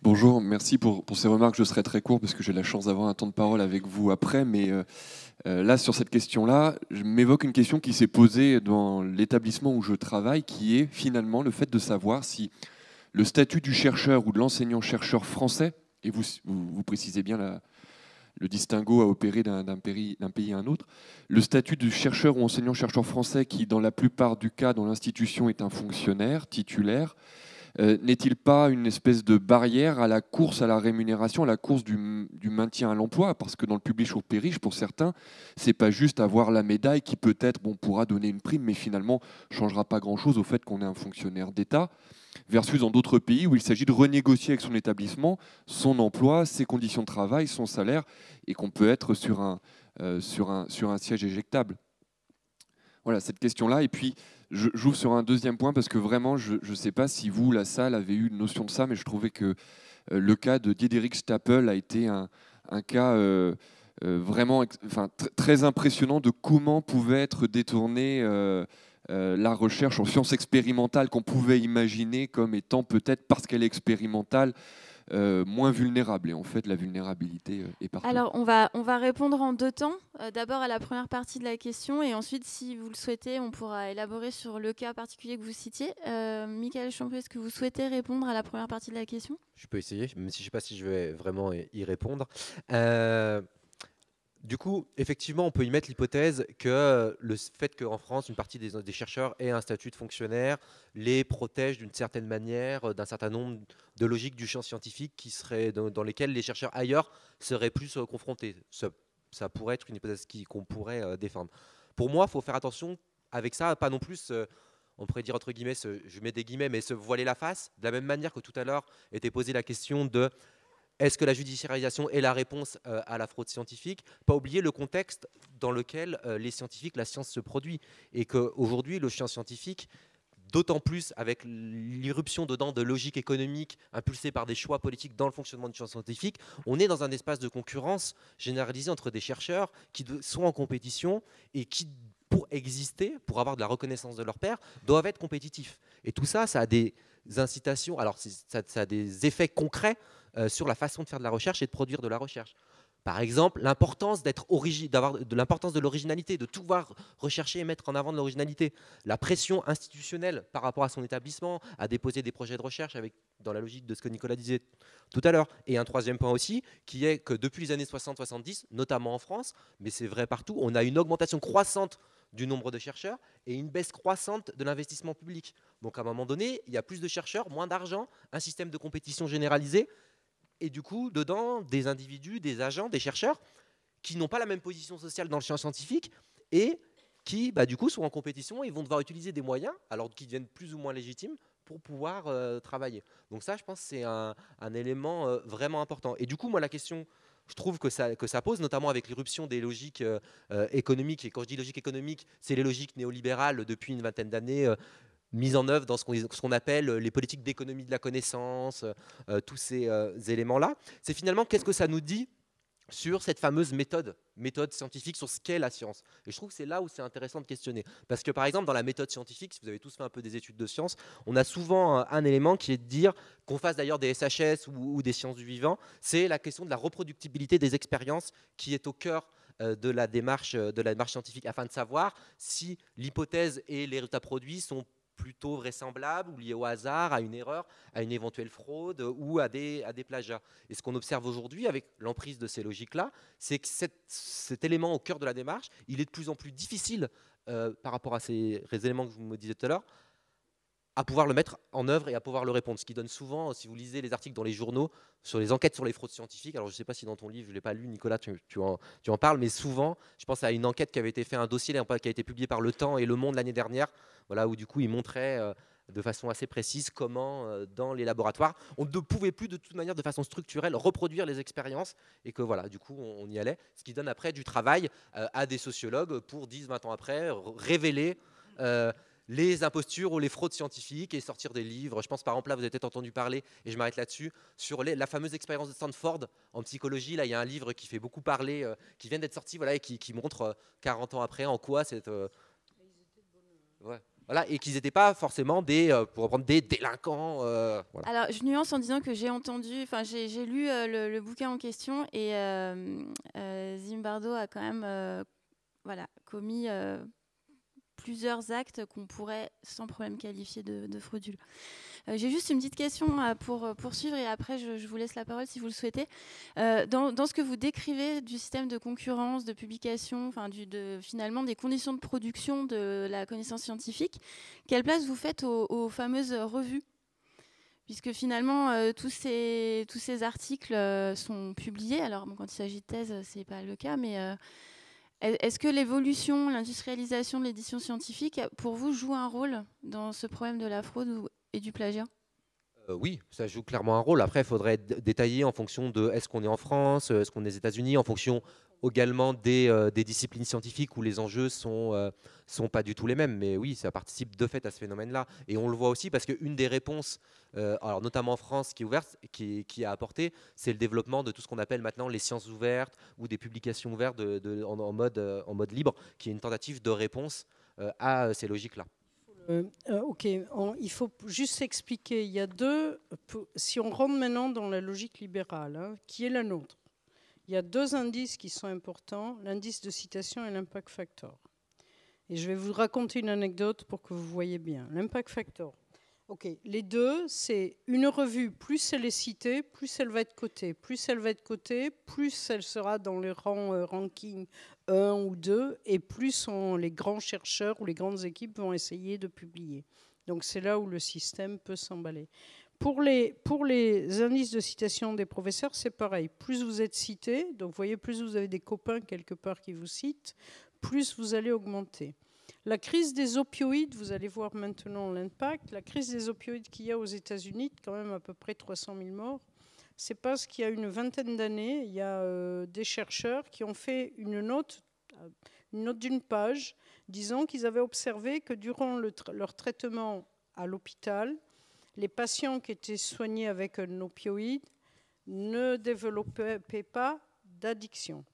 Bonjour, merci pour ces remarques. Je serai très court parce que j'ai la chance d'avoir un temps de parole avec vous après. Mais là, sur cette question-là, je m'évoque une question qui s'est posée dans l'établissement où je travaille, qui est finalement le fait de savoir si le statut du chercheur ou de l'enseignant-chercheur français, et vous précisez bien le distinguo à opérer d'un pays à un autre, le statut du chercheur ou enseignant-chercheur français qui, dans la plupart du cas, dans l'institution, est un fonctionnaire titulaire, n'est-il pas une espèce de barrière à la course à la rémunération, à la course du maintien à l'emploi? Parce que dans le publish ou périche, pour certains, c'est pas juste avoir la médaille qui peut-être pourra donner une prime, mais finalement ne changera pas grand-chose au fait qu'on est un fonctionnaire d'État, versus dans d'autres pays où il s'agit de renégocier avec son établissement son emploi, ses conditions de travail, son salaire, et qu'on peut être sur un siège éjectable. Voilà, cette question-là. Et puis, j'ouvre sur un deuxième point, parce que vraiment, je ne sais pas si vous, la salle, avez eu une notion de ça, mais je trouvais que le cas de Diederik Stapel a été un cas vraiment très impressionnant de comment pouvait être détournée la recherche en sciences expérimentales qu'on pouvait imaginer comme étant peut-être, parce qu'elle est expérimentale, moins vulnérable. Et en fait, la vulnérabilité est partout. Alors, on va répondre en deux temps. D'abord à la première partie de la question, et ensuite, si vous le souhaitez, on pourra élaborer sur le cas particulier que vous citiez. Michael Champion, est-ce que vous souhaitez répondre à la première partie de la question ? Je peux essayer, même si je ne sais pas si je vais vraiment y répondre. Du coup, effectivement, on peut y mettre l'hypothèse que le fait qu'en France, une partie des chercheurs aient un statut de fonctionnaire les protège d'une certaine manière d'un certain nombre de logiques du champ scientifique dans lesquelles les chercheurs ailleurs seraient plus confrontés. Ça pourrait être une hypothèse qu'on pourrait défendre. Pour moi, il faut faire attention avec ça, pas non plus, on pourrait dire entre guillemets, je mets des guillemets, mais se voiler la face, de la même manière que tout à l'heure était posée la question de est-ce que la judiciarisation est la réponse à la fraude scientifique? Pas oublier le contexte dans lequel les scientifiques, la science se produit. Et qu'aujourd'hui, le champ scientifique, d'autant plus avec l'irruption dedans de logiques économiques impulsées par des choix politiques dans le fonctionnement du champ scientifique, on est dans un espace de concurrence généralisée entre des chercheurs qui sont en compétition et qui, pour exister, pour avoir de la reconnaissance de leurs pairs, doivent être compétitifs. Et tout ça, ça a des incitations, alors ça a des effets concrets sur la façon de faire de la recherche et de produire de la recherche. Par exemple, l'importance d'avoir de l'importance de l'originalité, de tout voir rechercher et mettre en avant de l'originalité. La pression institutionnelle par rapport à son établissement, à déposer des projets de recherche dans la logique de ce que Nicolas disait tout à l'heure. Et un troisième point aussi, qui est que depuis les années 60-70, notamment en France, mais c'est vrai partout, on a une augmentation croissante du nombre de chercheurs et une baisse croissante de l'investissement public. Donc à un moment donné, il y a plus de chercheurs, moins d'argent, un système de compétition généralisé, et du coup, dedans, des individus, des agents, des chercheurs qui n'ont pas la même position sociale dans le champ scientifique et qui, du coup, sont en compétition et vont devoir utiliser des moyens, alors qu'ils deviennent plus ou moins légitimes, pour pouvoir travailler. Donc ça, je pense que c'est un élément vraiment important. Et du coup, moi, la question, je trouve que ça pose, notamment avec l'irruption des logiques économiques, et quand je dis logique économique, c'est les logiques néolibérales depuis une vingtaine d'années, mise en œuvre dans ce qu'on appelle les politiques d'économie de la connaissance, tous ces éléments-là. C'est finalement qu'est-ce que ça nous dit sur cette fameuse méthode scientifique, sur ce qu'est la science. Et je trouve que c'est là où c'est intéressant de questionner. Parce que par exemple, dans la méthode scientifique, si vous avez tous fait un peu des études de sciences, on a souvent un élément qui est de dire, qu'on fasse d'ailleurs des SHS ou des sciences du vivant, c'est la question de la reproductibilité des expériences qui est au cœur de la démarche scientifique, afin de savoir si l'hypothèse et les résultats produits sont plutôt vraisemblables ou liés au hasard, à une erreur, à une éventuelle fraude ou à des plagiats. Et ce qu'on observe aujourd'hui avec l'emprise de ces logiques-là, c'est que cet élément au cœur de la démarche, il est de plus en plus difficile par rapport à ces éléments que vous me disiez tout à l'heure, à pouvoir le mettre en œuvre et à pouvoir le répondre. Ce qui donne souvent, si vous lisez les articles dans les journaux sur les enquêtes sur les fraudes scientifiques, alors je ne sais pas si dans ton livre, je ne l'ai pas lu, Nicolas, tu en parles, mais souvent, je pense à une enquête qui avait été faite, un dossier qui a été publié par Le Temps et Le Monde l'année dernière, voilà, où du coup, ils montraient de façon assez précise comment, dans les laboratoires, on ne pouvait plus de toute manière, de façon structurelle, reproduire les expériences, et que voilà, du coup, on y allait, ce qui donne après du travail à des sociologues pour 10-20 ans après révéler les impostures ou les fraudes scientifiques et sortir des livres. Je pense par exemple là, vous avez peut-être entendu parler, et je m'arrête là-dessus, sur la fameuse expérience de Stanford en psychologie. Là, il y a un livre qui fait beaucoup parler, qui vient d'être sorti, voilà, et qui montre 40 ans après en quoi cette... ouais. Voilà, et qu'ils n'étaient pas forcément pour reprendre, des délinquants. Voilà. Alors, je nuance en disant que j'ai lu le bouquin en question, et Zimbardo a quand même commis plusieurs actes qu'on pourrait sans problème qualifier de frauduleux. J'ai juste une petite question pour poursuivre, et après je vous laisse la parole si vous le souhaitez. Dans ce que vous décrivez du système de concurrence, de publication, finalement des conditions de production de la connaissance scientifique, quelle place vous faites aux fameuses revues ? Puisque finalement, tous ces articles sont publiés. Alors, quand il s'agit de thèse, ce n'est pas le cas, mais est-ce que l'évolution, l'industrialisation de l'édition scientifique, pour vous, joue un rôle dans ce problème de la fraude et du plagiat ? Oui, ça joue clairement un rôle. Après, il faudrait détailler en fonction de est-ce qu'on est en France, est-ce qu'on est aux États-Unis, en fonction également des disciplines scientifiques où les enjeux sont pas du tout les mêmes. Mais oui, ça participe de fait à ce phénomène-là. Et on le voit aussi parce qu'une des réponses, alors notamment en France, qui est ouverte, qui a apporté, c'est le développement de tout ce qu'on appelle maintenant les sciences ouvertes ou des publications ouvertes en mode libre, qui est une tentative de réponse à ces logiques-là. Ok, il faut juste expliquer. Il y a si on rentre maintenant dans la logique libérale, qui est la nôtre, il y a deux indices qui sont importants, l'indice de citation et l'impact factor. Et je vais vous raconter une anecdote pour que vous voyez bien. L'impact factor. Ok, les deux, c'est une revue, plus elle est citée, plus elle va être cotée. Plus elle va être cotée, plus elle sera dans les ranking 1 ou 2, et plus les grands chercheurs ou les grandes équipes vont essayer de publier. Donc c'est là où le système peut s'emballer. Pour les indices de citation des professeurs, c'est pareil. Plus vous êtes cité, donc vous voyez, plus vous avez des copains quelque part qui vous citent, plus vous allez augmenter. La crise des opioïdes, vous allez voir maintenant l'impact. La crise des opioïdes qu'il y a aux États-Unis, quand même à peu près 300 000 morts, c'est parce qu'il y a une vingtaine d'années, il y a des chercheurs qui ont fait une note d'une page disant qu'ils avaient observé que durant leur traitement à l'hôpital, les patients qui étaient soignés avec un opioïde ne développaient pas d'addiction.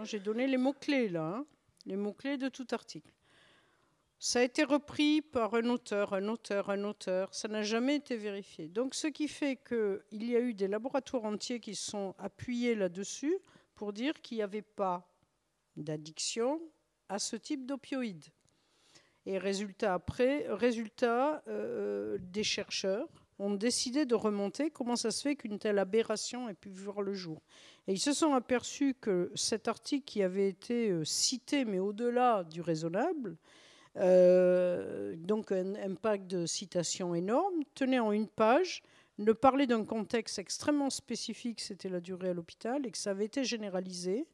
J'ai donné les mots-clés là, les mots-clés de tout article. Ça a été repris par un auteur, ça n'a jamais été vérifié. Donc ce qui fait qu'il y a eu des laboratoires entiers qui se sont appuyés là-dessus pour dire qu'il n'y avait pas d'addiction à ce type d'opioïdes. Et résultat, des chercheurs ont décidé de remonter comment ça se fait qu'une telle aberration ait pu voir le jour. Et ils se sont aperçus que cet article qui avait été cité, mais au-delà du raisonnable, donc un impact de citation énorme, tenait en une page, ne parlait d'un contexte extrêmement spécifique, c'était la durée à l'hôpital, et que ça avait été généralisé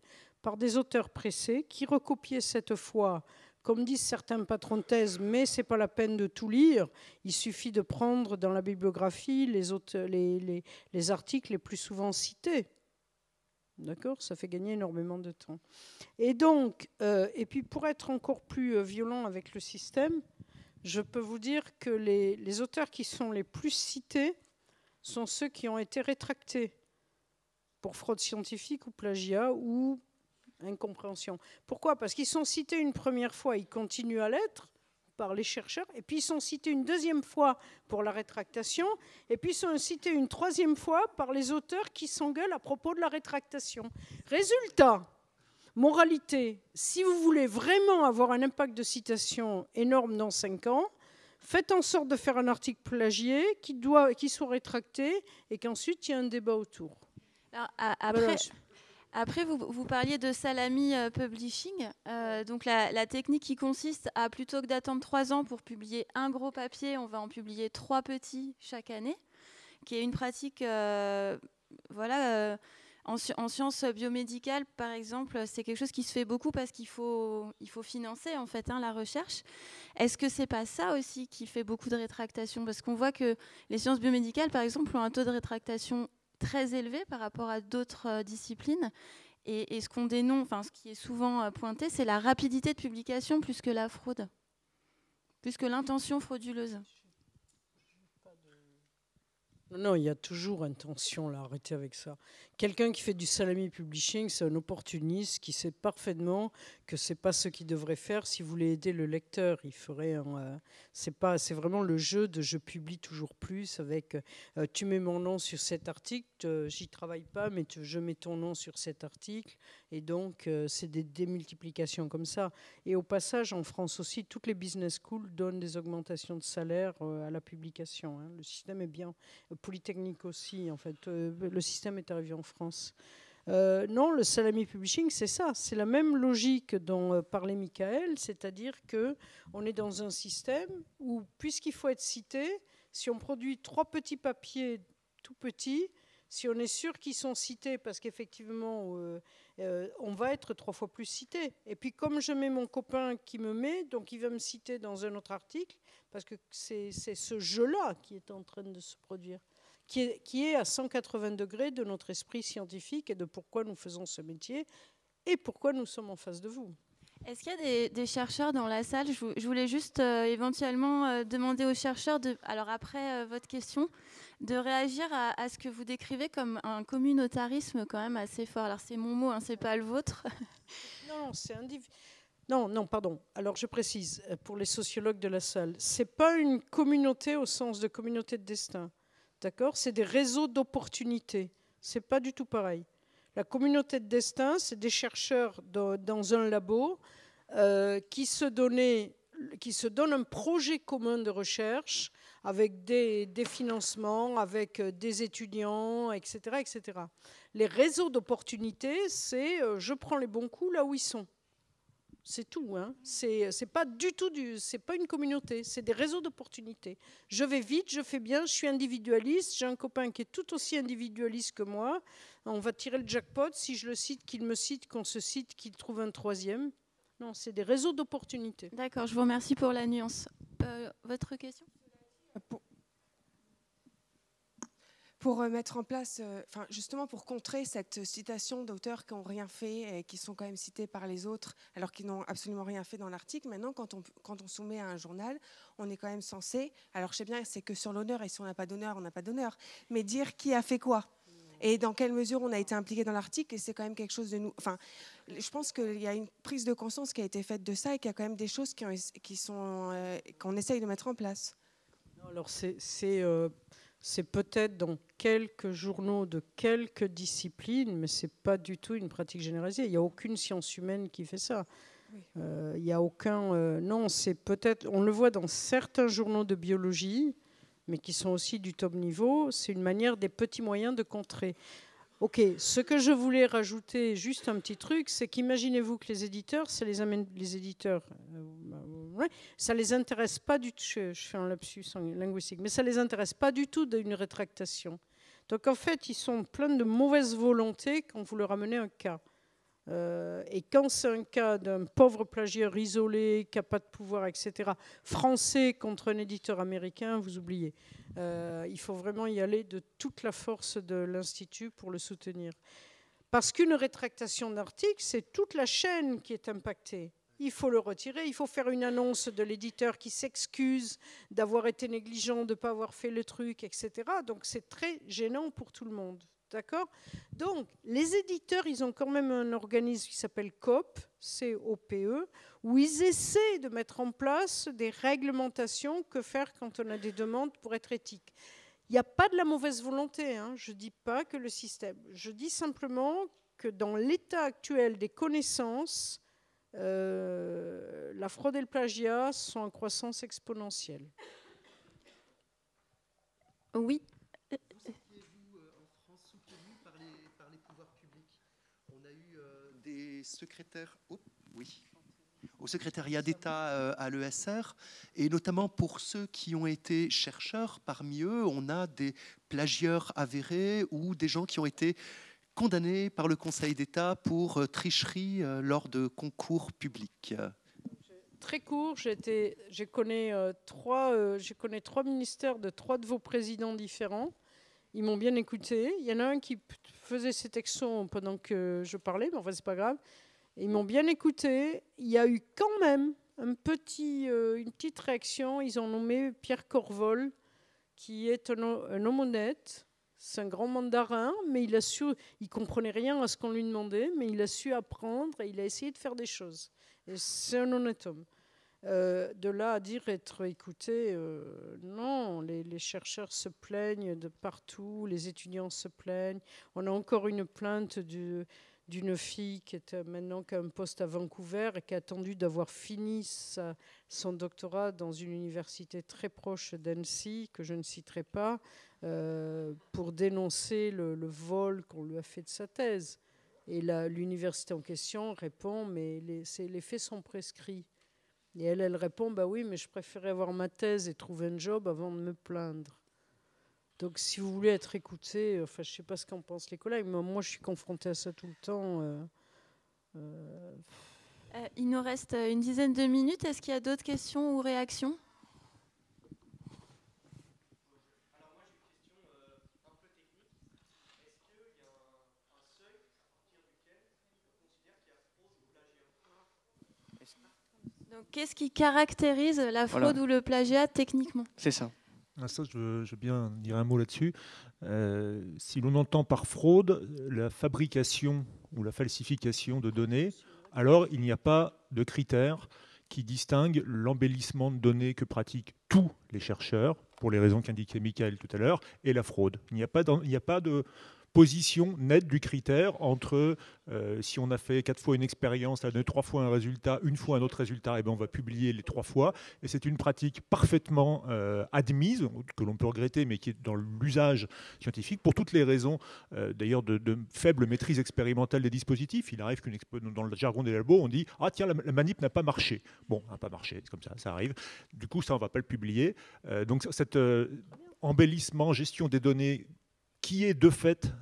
par des auteurs pressés qui recopiaient cette fois, comme disent certains patrons de thèse, mais ce n'est pas la peine de tout lire, il suffit de prendre dans la bibliographie les articles les plus souvent cités. D'accord, ça fait gagner énormément de temps. Et donc, et puis pour être encore plus violent avec le système, je peux vous dire que les auteurs qui sont les plus cités sont ceux qui ont été rétractés pour fraude scientifique ou plagiat ou incompréhension. Pourquoi? Parce qu'ils sont cités une première fois, ils continuent à l'être par les chercheurs, et puis ils sont cités une deuxième fois pour la rétractation, et puis ils sont cités une troisième fois par les auteurs qui s'engueulent à propos de la rétractation. Résultat, moralité, si vous voulez vraiment avoir un impact de citation énorme dans 5 ans, faites en sorte de faire un article plagié qui soit rétracté et qu'ensuite il y ait un débat autour. Alors, après, vous parliez de salami publishing, donc la technique qui consiste à, plutôt que d'attendre 3 ans pour publier un gros papier, on va en publier 3 petits chaque année, qui est une pratique, en sciences biomédicales, par exemple, c'est quelque chose qui se fait beaucoup parce qu'il faut financer en fait la recherche. Est-ce que c'est pas ça aussi qui fait beaucoup de rétractation? Parce qu'on voit que les sciences biomédicales, par exemple, ont un taux de rétractation très élevé par rapport à d'autres disciplines. Et ce qu'on dénonce, ce qui est souvent pointé, c'est la rapidité de publication plus que la fraude, plus que l'intention frauduleuse. Non, il y a toujours intention, là, arrêtez avec ça. Quelqu'un qui fait du salami publishing, c'est un opportuniste qui sait parfaitement que c'est pas ce qu'il devrait faire. Si vous voulez aider le lecteur, il ferait c'est vraiment le jeu de je publie toujours plus avec tu mets mon nom sur cet article, j'y travaille pas, mais je mets ton nom sur cet article. Et donc, c'est des démultiplications comme ça. Et au passage, en France aussi, toutes les business schools donnent des augmentations de salaire à la publication. Le système est bien. Polytechnique aussi, en fait. Le système est arrivé en France. Non, le salami publishing, c'est ça. C'est la même logique dont parlait Michael, c'est-à-dire qu'on est dans un système où, puisqu'il faut être cité, si on produit 3 petits papiers tout petits, si on est sûr qu'ils sont cités, parce qu'effectivement, on va être 3 fois plus cité. Et puis, comme je mets mon copain qui me met, donc il va me citer dans un autre article, parce que c'est ce jeu-là qui est en train de se produire, qui est à 180 degrés de notre esprit scientifique et de pourquoi nous faisons ce métier et pourquoi nous sommes en face de vous. Est-ce qu'il y a des chercheurs dans la salle? Je voulais juste éventuellement demander aux chercheurs, alors après votre question, de réagir à ce que vous décrivez comme un communautarisme quand même assez fort. Alors c'est mon mot, c'est pas le vôtre. Non, c'est individuel. Non, pardon. Alors je précise, pour les sociologues de la salle, c'est pas une communauté au sens de communauté de destin. D'accord? C'est des réseaux d'opportunités. C'est pas du tout pareil. La communauté de destin, c'est des chercheurs dans un labo qui se donnent un projet commun de recherche avec des financements, avec des étudiants, etc., etc. Les réseaux d'opportunités, c'est je prends les bons coups là où ils sont. C'est tout. C'est pas du tout c'est pas une communauté, c'est des réseaux d'opportunités. Je vais vite, je fais bien, je suis individualiste, j'ai un copain qui est tout aussi individualiste que moi. On va tirer le jackpot, si je le cite, qu'il me cite, qu'on se cite, qu'il trouve un troisième. Non, c'est des réseaux d'opportunités. D'accord, je vous remercie pour la nuance. Votre question ? Pour mettre en place, justement pour contrer cette citation d'auteurs qui n'ont rien fait et qui sont quand même cités par les autres alors qu'ils n'ont absolument rien fait dans l'article. Maintenant, quand on soumet à un journal, on est quand même censé, alors je sais bien c'est que sur l'honneur et si on n'a pas d'honneur, on n'a pas d'honneur, mais dire qui a fait quoi et dans quelle mesure on a été impliqué dans l'article, et c'est quand même quelque chose de nous. Enfin, je pense qu'il y a une prise de conscience qui a été faite de ça et qu'il y a quand même des choses qu'on essaye de mettre en place. Alors c'est peut-être dans quelques journaux de quelques disciplines, mais ce n'est pas du tout une pratique généralisée. Il n'y a aucune science humaine qui fait ça. Oui. Il n'y a aucun... non, c'est peut-être... On le voit dans certains journaux de biologie, mais qui sont aussi du top niveau. C'est une manière des petits moyens de contrer. Ok, ce que je voulais rajouter, juste un petit truc, c'est qu'imaginez-vous que les éditeurs, ça les amène, les éditeurs, ça les intéresse pas du tout, je fais un lapsus linguistique, mais ça les intéresse pas du tout d'une rétractation. Donc en fait, ils sont pleins de mauvaise volonté quand vous leur amenez un cas. Et quand c'est un cas d'un pauvre plagiaire isolé, qui n'a pas de pouvoir, etc., français contre un éditeur américain, vous oubliez. Il faut vraiment y aller de toute la force de l'Institut pour le soutenir. Parce qu'une rétractation d'article, c'est toute la chaîne qui est impactée. Il faut le retirer, il faut faire une annonce de l'éditeur qui s'excuse d'avoir été négligent, de ne pas avoir fait le truc, etc. Donc c'est très gênant pour tout le monde. D'accord? Donc, les éditeurs, ils ont quand même un organisme qui s'appelle COPE, C-O-P-E, où ils essaient de mettre en place des réglementations, que faire quand on a des demandes pour être éthique. Il n'y a pas de la mauvaise volonté, hein. Je ne dis pas que le système. Je dis simplement que dans l'état actuel des connaissances, la fraude et le plagiat sont en croissance exponentielle. Oui. Vous étiez-vous en France soutenu par les pouvoirs publics? On a eu des secrétaires au secrétariat d'État à l'ESR, et notamment pour ceux qui ont été chercheurs, parmi eux, on a des plagieurs avérés ou des gens qui ont été condamnés par le Conseil d'État pour tricherie lors de concours publics. Très court, je connais trois ministères de 3 de vos présidents différents. Ils m'ont bien écouté. Il y en a un qui faisait ses textos pendant que je parlais, mais enfin, c'est pas grave. Ils m'ont bien écouté. Il y a eu quand même une petite réaction. Ils ont nommé Pierre Corvol, qui est un homme honnête. C'est un grand mandarin, mais il ne comprenait rien à ce qu'on lui demandait, mais il a su apprendre et il a essayé de faire des choses. Et c'est un honnête homme. De là à dire être écouté, non, les chercheurs se plaignent de partout, les étudiants se plaignent. On a encore une plainte d'une fille qui est maintenant qui a un poste à Vancouver et qui a attendu d'avoir fini son doctorat dans une université très proche d'Annecy, que je ne citerai pas, pour dénoncer le vol qu'on lui a fait de sa thèse. Et l'université en question répond, mais les faits sont prescrits. Et elle répond, bah oui, mais je préférais avoir ma thèse et trouver un job avant de me plaindre. Donc, si vous voulez être écouté, enfin, je ne sais pas ce qu'en pensent les collègues, mais moi, je suis confrontée à ça tout le temps. Il nous reste une dizaine de minutes. Est-ce qu'il y a d'autres questions ou réactions ? Alors, moi, j'ai une question un peu technique. Est-ce qu'il y a un seuil à partir duquel on considère qu'il y a fraude ou plagiat ? Donc, qu'est-ce qui caractérise la fraude ou le plagiat techniquement ? C'est ça. Ça, je veux bien dire un mot là-dessus. Si l'on entend par fraude la fabrication ou la falsification de données, alors il n'y a pas de critères qui distinguent l'embellissement de données que pratiquent tous les chercheurs, pour les raisons qu'indiquait Michael tout à l'heure, et la fraude. Il n'y a pas de position nette du critère entre si on a fait 4 fois une expérience, ça donne 3 fois un résultat, une fois un autre résultat, et bien on va publier les 3 fois. Et c'est une pratique parfaitement admise, que l'on peut regretter, mais qui est dans l'usage scientifique, pour toutes les raisons d'ailleurs de faible maîtrise expérimentale des dispositifs. Il arrive dans le jargon des labos, on dit « Ah tiens, la manip n'a pas marché ». Bon, n'a pas marché, c'est comme ça, ça arrive. Du coup, ça, on ne va pas le publier. Donc cet embellissement, gestion des données, qui est de fait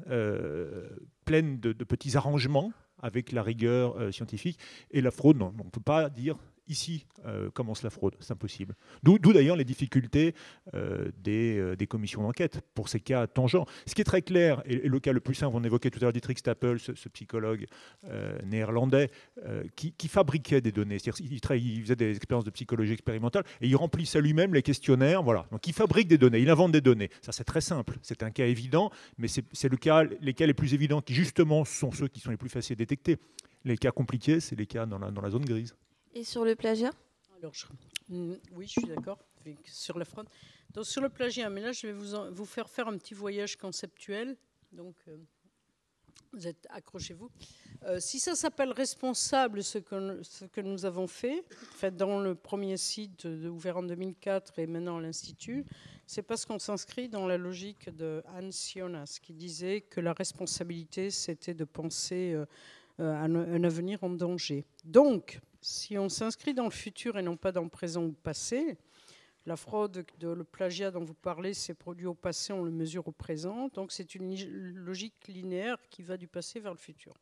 pleine de petits arrangements avec la rigueur scientifique. Et la fraude, non, on ne peut pas dire ici commence la fraude, c'est impossible. D'où d'ailleurs les difficultés des commissions d'enquête pour ces cas tangents. Ce qui est très clair, et le cas le plus simple, on évoquait tout à l'heure Dietrich Stapel, ce psychologue néerlandais, qui fabriquait des données, c'est-à-dire il faisait des expériences de psychologie expérimentale et il remplissait lui-même les questionnaires, voilà. Donc il fabrique des données, il invente des données. Ça c'est très simple, c'est un cas évident, mais c'est les cas les plus évidents qui justement sont ceux qui sont les plus faciles à détecter. Les cas compliqués, c'est les cas dans la zone grise. Et sur le plagiat ? Alors, oui, je suis d'accord sur la fraude. Donc, sur le plagiat, mais là, je vais vous faire un petit voyage conceptuel. Donc, vous êtes accrochez-vous. Si ça s'appelle responsable, ce que nous avons fait dans le premier site ouvert en 2004 et maintenant à l'Institut, c'est parce qu'on s'inscrit dans la logique de Hans Jonas, qui disait que la responsabilité, c'était de penser à un avenir en danger. Donc, si on s'inscrit dans le futur et non pas dans le présent ou le passé, la fraude, le plagiat dont vous parlez, s'est produit au passé, on le mesure au présent. Donc c'est une logique linéaire qui va du passé vers le futur.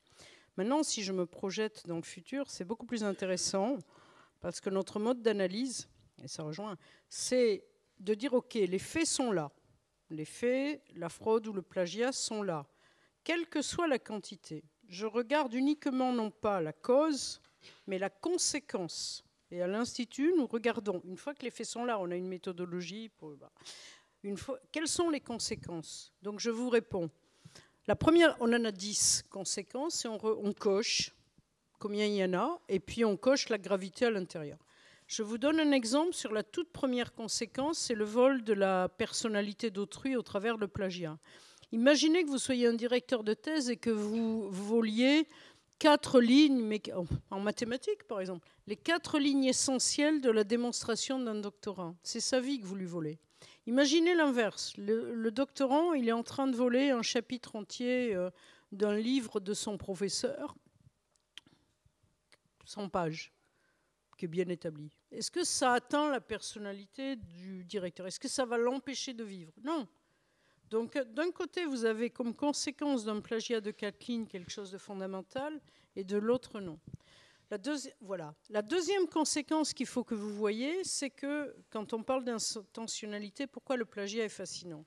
Maintenant, si je me projette dans le futur, c'est beaucoup plus intéressant parce que notre mode d'analyse, et ça rejoint, c'est de dire, OK, les faits sont là. Les faits, la fraude ou le plagiat sont là. Quelle que soit la quantité, je regarde uniquement non pas la cause, mais la conséquence. Et à l'Institut, nous regardons, une fois que les faits sont là, on a une méthodologie. Quelles sont les conséquences ? Donc je vous réponds. La première, on en a 10 conséquences et on coche combien il y en a, et puis on coche la gravité à l'intérieur. Je vous donne un exemple sur la toute première conséquence, c'est le vol de la personnalité d'autrui au travers de plagiat. Imaginez que vous soyez un directeur de thèse et que vous voliez 4 lignes, mais en mathématiques par exemple, les 4 lignes essentielles de la démonstration d'un doctorant. C'est sa vie que vous lui volez. Imaginez l'inverse. Le doctorant, il est en train de voler un chapitre entier d'un livre de son professeur, 100 pages, qui est bien établi. Est-ce que ça atteint la personnalité du directeur? Est-ce que ça va l'empêcher de vivre? Non. Donc, d'un côté, vous avez comme conséquence d'un plagiat de 4 lignes quelque chose de fondamental, et de l'autre, non. Voilà. La deuxième conséquence qu'il faut que vous voyez, c'est que quand on parle d'intentionnalité, pourquoi le plagiat est fascinant?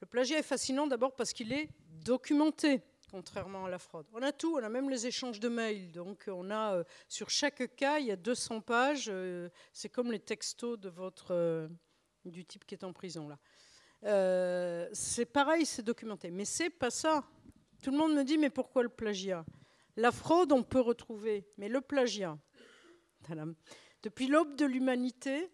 Le plagiat est fascinant d'abord parce qu'il est documenté, contrairement à la fraude. On a tout, on a même les échanges de mails. Donc, on a sur chaque cas, il y a 200 pages. C'est comme les textos de du type qui est en prison là. C'est pareil, c'est documenté. Mais c'est pas ça. Tout le monde me dit, mais pourquoi le plagiat? La fraude, on peut retrouver, mais le plagiat. Depuis l'aube de l'humanité,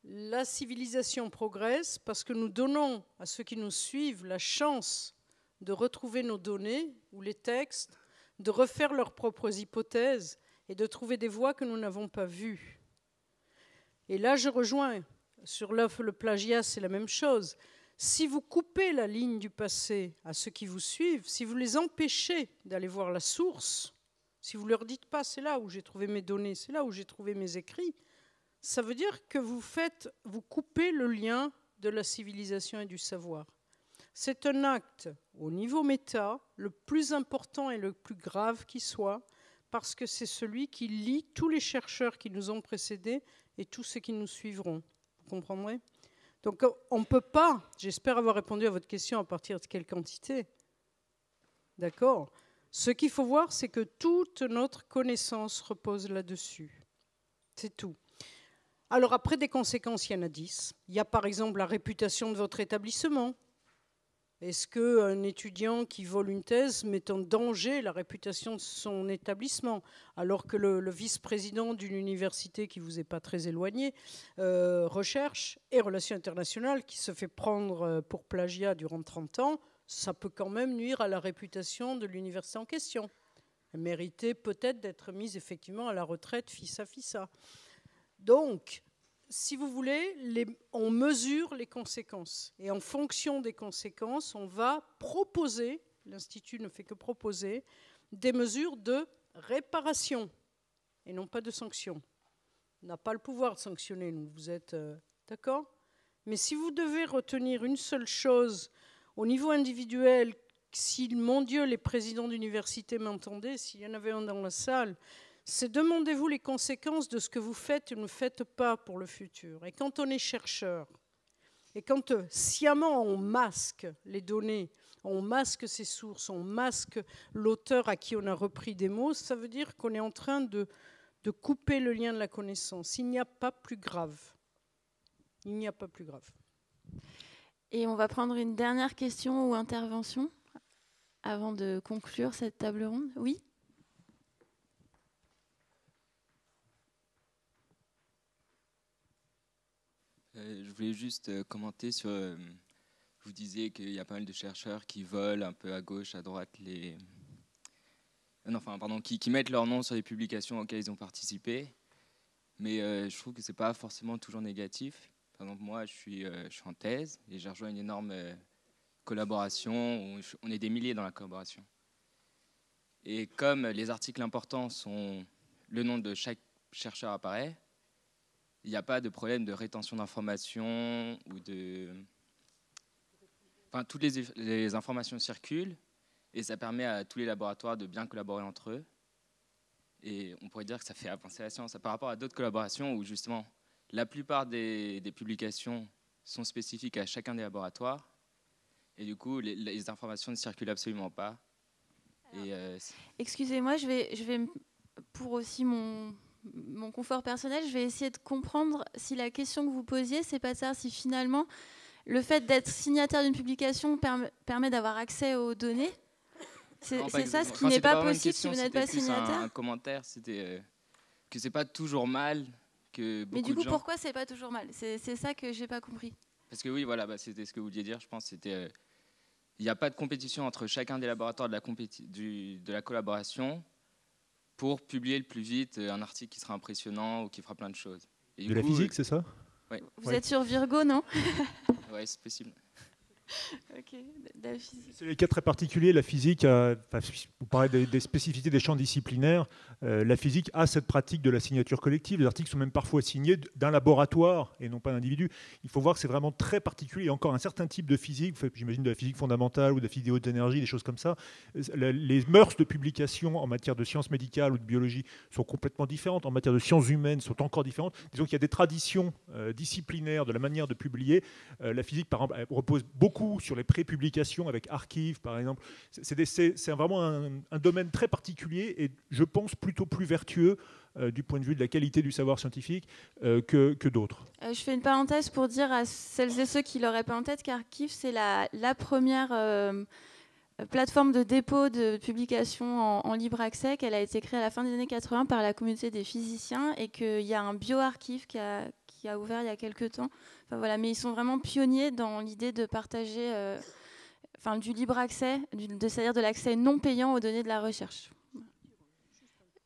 la civilisation progresse parce que nous donnons à ceux qui nous suivent la chance de retrouver nos données ou les textes, de refaire leurs propres hypothèses et de trouver des voies que nous n'avons pas vues. Et là, je rejoins. Sur le plagiat, c'est la même chose. Si vous coupez la ligne du passé à ceux qui vous suivent, si vous les empêchez d'aller voir la source, si vous ne leur dites pas « c'est là où j'ai trouvé mes données, c'est là où j'ai trouvé mes écrits », ça veut dire que vous coupez le lien de la civilisation et du savoir. C'est un acte, au niveau méta, le plus important et le plus grave qui soit, parce que c'est celui qui lie tous les chercheurs qui nous ont précédés et tous ceux qui nous suivront. Vous comprendrez ? Donc on ne peut pas, j'espère avoir répondu à votre question à partir de quelle quantité. D'accord ? Ce qu'il faut voir, c'est que toute notre connaissance repose là-dessus. C'est tout. Alors après, des conséquences, il y en a 10. Il y a par exemple la réputation de votre établissement. Est-ce qu'un étudiant qui vole une thèse met en danger la réputation de son établissement, alors que le vice-président d'une université qui ne vous est pas très éloigné, recherche et relations internationales, qui se fait prendre pour plagiat durant 30 ans, ça peut quand même nuire à la réputation de l'université en question. Elle méritait peut-être d'être mise effectivement à la retraite fissa. Donc, si vous voulez, on mesure les conséquences. Et en fonction des conséquences, on va proposer, l'Institut ne fait que proposer, des mesures de réparation et non pas de sanction. On n'a pas le pouvoir de sanctionner, nous, vous êtes d'accord ? Mais si vous devez retenir une seule chose au niveau individuel, si, mon Dieu, les présidents d'université m'entendaient, s'il y en avait un dans la salle, c'est demandez-vous les conséquences de ce que vous faites et ne faites pas pour le futur. Et quand on est chercheur, et quand sciemment on masque les données, on masque ses sources, on masque l'auteur à qui on a repris des mots, ça veut dire qu'on est en train de couper le lien de la connaissance. Il n'y a pas plus grave. Il n'y a pas plus grave. Et on va prendre une dernière question ou intervention avant de conclure cette table ronde. Oui ? Je voulais juste commenter sur... vous disiez qu'il y a pas mal de chercheurs qui volent un peu à gauche, à droite, qui mettent leur nom sur les publications auxquelles ils ont participé. Mais je trouve que ce n'est pas forcément toujours négatif. Par exemple, moi, je suis en thèse et j'ai rejoint une énorme collaboration où on est des milliers dans la collaboration. Et comme les articles importants sont... Le nom de chaque chercheur apparaît, il n'y a pas de problème de rétention d'informations ou de... Enfin, toutes les informations circulent et ça permet à tous les laboratoires de bien collaborer entre eux. Et on pourrait dire que ça fait avancer la science. Par rapport à d'autres collaborations où justement la plupart des publications sont spécifiques à chacun des laboratoires et du coup les informations ne circulent absolument pas. Excusez-moi, je vais pour aussi mon confort personnel, je vais essayer de comprendre si la question que vous posiez, c'est pas de savoir si finalement le fait d'être signataire d'une publication permet d'avoir accès aux données. C'est ça, ce qui n'est pas possible si vous n'êtes pas signataire. Un commentaire, c'était que c'est pas toujours mal que beaucoup de gens... Mais du coup, pourquoi c'est pas toujours mal? C'est ça que j'ai pas compris. Parce que oui, voilà, c'était ce que vous vouliez dire, je pense. C'était il n'y a pas de compétition entre chacun des laboratoires de la collaboration pour publier le plus vite un article qui sera impressionnant ou qui fera plein de choses. Et de la physique, c'est ça? Ouais. Vous êtes sur Virgo, non? Oui, c'est possible. Ok, la physique. C'est les cas très particuliers. La physique, vous parlez des spécificités des champs disciplinaires. La physique a cette pratique de la signature collective. Les articles sont même parfois signés d'un laboratoire et non pas d'un individu. Il faut voir que c'est vraiment très particulier. Il y a encore un certain type de physique, j'imagine de la physique fondamentale ou de la physique haute énergie, des choses comme ça. Les mœurs de publication en matière de sciences médicales ou de biologie sont complètement différentes. En matière de sciences humaines, sont encore différentes. Disons qu'il y a des traditions disciplinaires de la manière de publier. La physique, par exemple, repose beaucoup sur les pré-publications avec Archive, par exemple. C'est vraiment un domaine très particulier et je pense plutôt plus vertueux du point de vue de la qualité du savoir scientifique que d'autres. Je fais une parenthèse pour dire à celles et ceux qui l'auraient pas en tête qu'Archive, c'est la première plateforme de dépôt de publication en libre accès, qu'elle a été créée à la fin des années 80 par la communauté des physiciens et qu'il y a un bioarchive qui a ouvert il y a quelques temps. Enfin, voilà, mais ils sont vraiment pionniers dans l'idée de partager du libre accès, c'est-à-dire de l'accès non payant aux données de la recherche.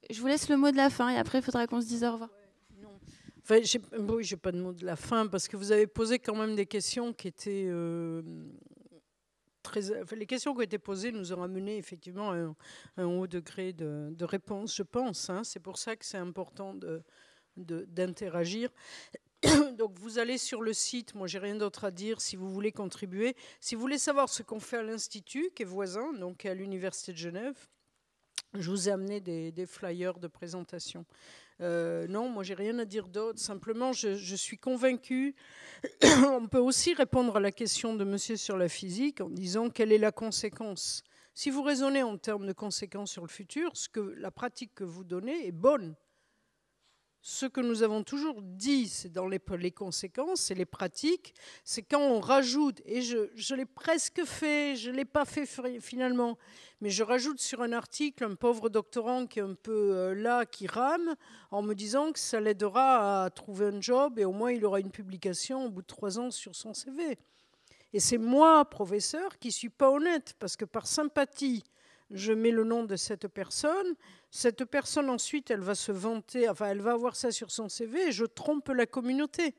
Je vous laisse le mot de la fin et après il faudra qu'on se dise au revoir. Enfin, j'ai pas de mot de la fin parce que vous avez posé quand même des questions qui étaient les questions qui ont été posées nous ont amené effectivement à un haut degré de réponse, je pense. C'est pour ça que c'est important d'interagir. Donc vous allez sur le site, moi j'ai rien d'autre à dire si vous voulez contribuer. Si vous voulez savoir ce qu'on fait à l'Institut, qui est voisin, donc à l'Université de Genève, je vous ai amené des flyers de présentation. Non, moi j'ai rien à dire d'autre. Simplement, je suis convaincue. On peut aussi répondre à la question de monsieur sur la physique en disant quelle est la conséquence. Si vous raisonnez en termes de conséquences sur le futur, la pratique que vous donnez est bonne. Ce que nous avons toujours dit, c'est dans les conséquences, c'est les pratiques, c'est quand on rajoute, et je l'ai presque fait, je ne l'ai pas fait finalement, mais je rajoute sur un article un pauvre doctorant qui est un peu là, qui rame, en me disant que ça l'aidera à trouver un job et au moins il aura une publication au bout de 3 ans sur son CV. Et c'est moi, professeur, qui ne suis pas honnête, parce que par sympathie, je mets le nom de cette personne. Cette personne, ensuite, elle va se vanter, enfin, elle va avoir ça sur son CV et je trompe la communauté.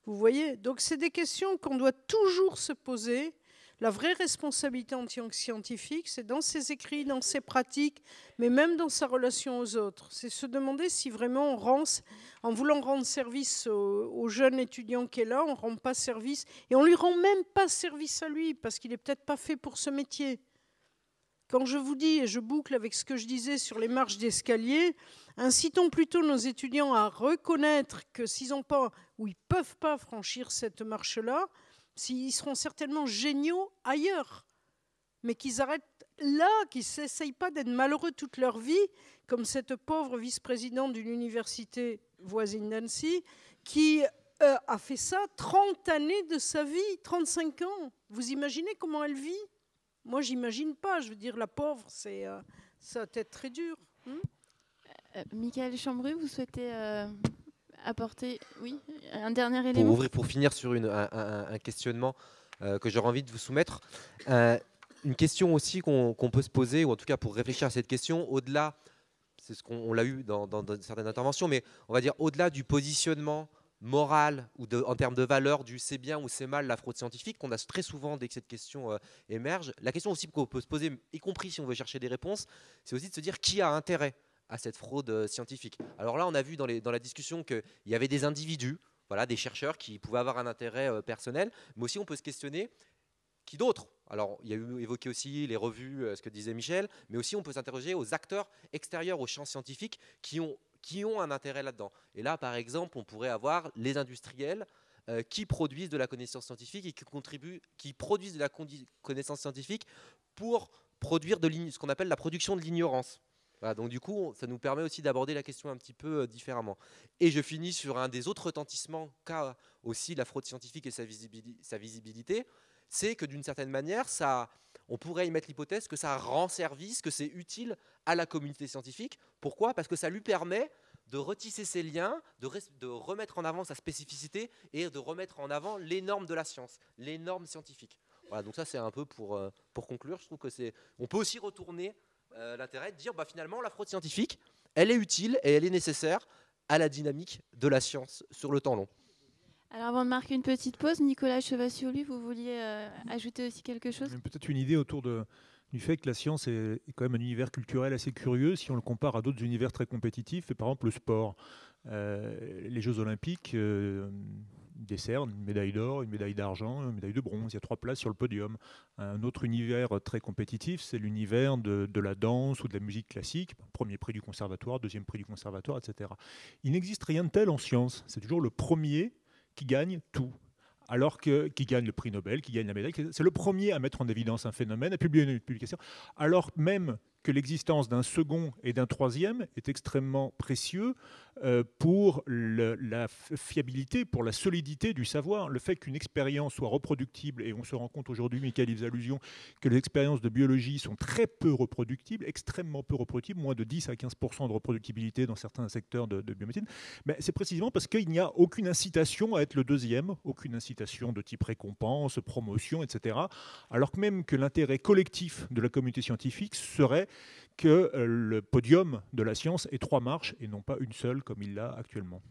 Vous voyez? Donc, c'est des questions qu'on doit toujours se poser. La vraie responsabilité en tant que scientifique, c'est dans ses écrits, dans ses pratiques, mais même dans sa relation aux autres. C'est se demander si vraiment en voulant rendre service au jeune étudiant qui est là, on ne rend pas service. Et on ne lui rend même pas service à lui, parce qu'il n'est peut-être pas fait pour ce métier. Quand je vous dis, et je boucle avec ce que je disais sur les marches d'escalier, incitons plutôt nos étudiants à reconnaître que s'ils n'ont pas, ou ils ne peuvent pas franchir cette marche-là, ils seront certainement géniaux ailleurs. Mais qu'ils arrêtent là, qu'ils n'essayent pas d'être malheureux toute leur vie, comme cette pauvre vice-présidente d'une université voisine d'Annecy, qui a fait ça 30 années de sa vie, 35 ans. Vous imaginez comment elle vit ? Moi, j'imagine pas. Je veux dire, la pauvre, ça va être très dur. Michael Chambru, vous souhaitez apporter un dernier élément pour finir sur un questionnement que j'aurais envie de vous soumettre. Une question aussi qu'on peut se poser, ou en tout cas pour réfléchir à cette question, au-delà, c'est ce qu'on l'a eu dans certaines interventions, mais on va dire au-delà du positionnement moral ou en termes de valeur du c'est bien ou c'est mal la fraude scientifique, qu'on a très souvent dès que cette question émerge. La question aussi qu'on peut se poser, y compris si on veut chercher des réponses, c'est aussi de se dire qui a intérêt à cette fraude scientifique. Alors là, on a vu dans la discussion qu'il y avait des individus, voilà, des chercheurs qui pouvaient avoir un intérêt personnel, mais aussi on peut se questionner qui d'autre. Alors, il y a eu évoqué aussi les revues, ce que disait Michel, mais aussi on peut s'interroger aux acteurs extérieurs au champ scientifique qui ont un intérêt là-dedans. Et là, par exemple, on pourrait avoir les industriels qui produisent de la connaissance scientifique et qui produisent de la connaissance scientifique pour produire ce qu'on appelle la production de l'ignorance. Voilà, donc du coup, ça nous permet aussi d'aborder la question un petit peu différemment. Et je finis sur un des autres retentissements qu'a aussi la fraude scientifique et sa visibilité, c'est que d'une certaine manière, on pourrait y mettre l'hypothèse que ça rend service, que c'est utile à la communauté scientifique. Pourquoi? Parce que ça lui permet de retisser ses liens, de remettre en avant sa spécificité et de remettre en avant les normes de la science, les normes scientifiques. Voilà, donc ça c'est un peu pour conclure. Je trouve que on peut aussi retourner l'intérêt de dire finalement la fraude scientifique, elle est utile et elle est nécessaire à la dynamique de la science sur le temps long. Alors avant de marquer une petite pause, Nicolas Chevassioli, vous vouliez ajouter aussi quelque chose? Peut-être une idée autour du fait que la science est quand même un univers culturel assez curieux si on le compare à d'autres univers très compétitifs, et par exemple le sport. Les Jeux Olympiques décernent une médaille d'or, une médaille d'argent, une médaille de bronze. Il y a 3 places sur le podium. Un autre univers très compétitif, c'est l'univers de la danse ou de la musique classique. Premier prix du conservatoire, deuxième prix du conservatoire, etc. Il n'existe rien de tel en science. C'est toujours le premier qui gagne tout. Alors qui gagne le prix Nobel, qui gagne la médaille. C'est le premier à mettre en évidence un phénomène, à publier une publication, alors même que l'existence d'un second et d'un troisième est extrêmement précieux pour la fiabilité, pour la solidité du savoir. Le fait qu'une expérience soit reproductible, et on se rend compte aujourd'hui, Michael y faisait allusion, que les expériences de biologie sont très peu reproductibles, extrêmement peu reproductibles, moins de 10 à 15% de reproductibilité dans certains secteurs de biomédecine. Mais c'est précisément parce qu'il n'y a aucune incitation à être le deuxième, aucune incitation de type récompense, promotion, etc. Alors que même que l'intérêt collectif de la communauté scientifique serait que le podium de la science ait 3 marches et non pas une seule comme il l'a actuellement.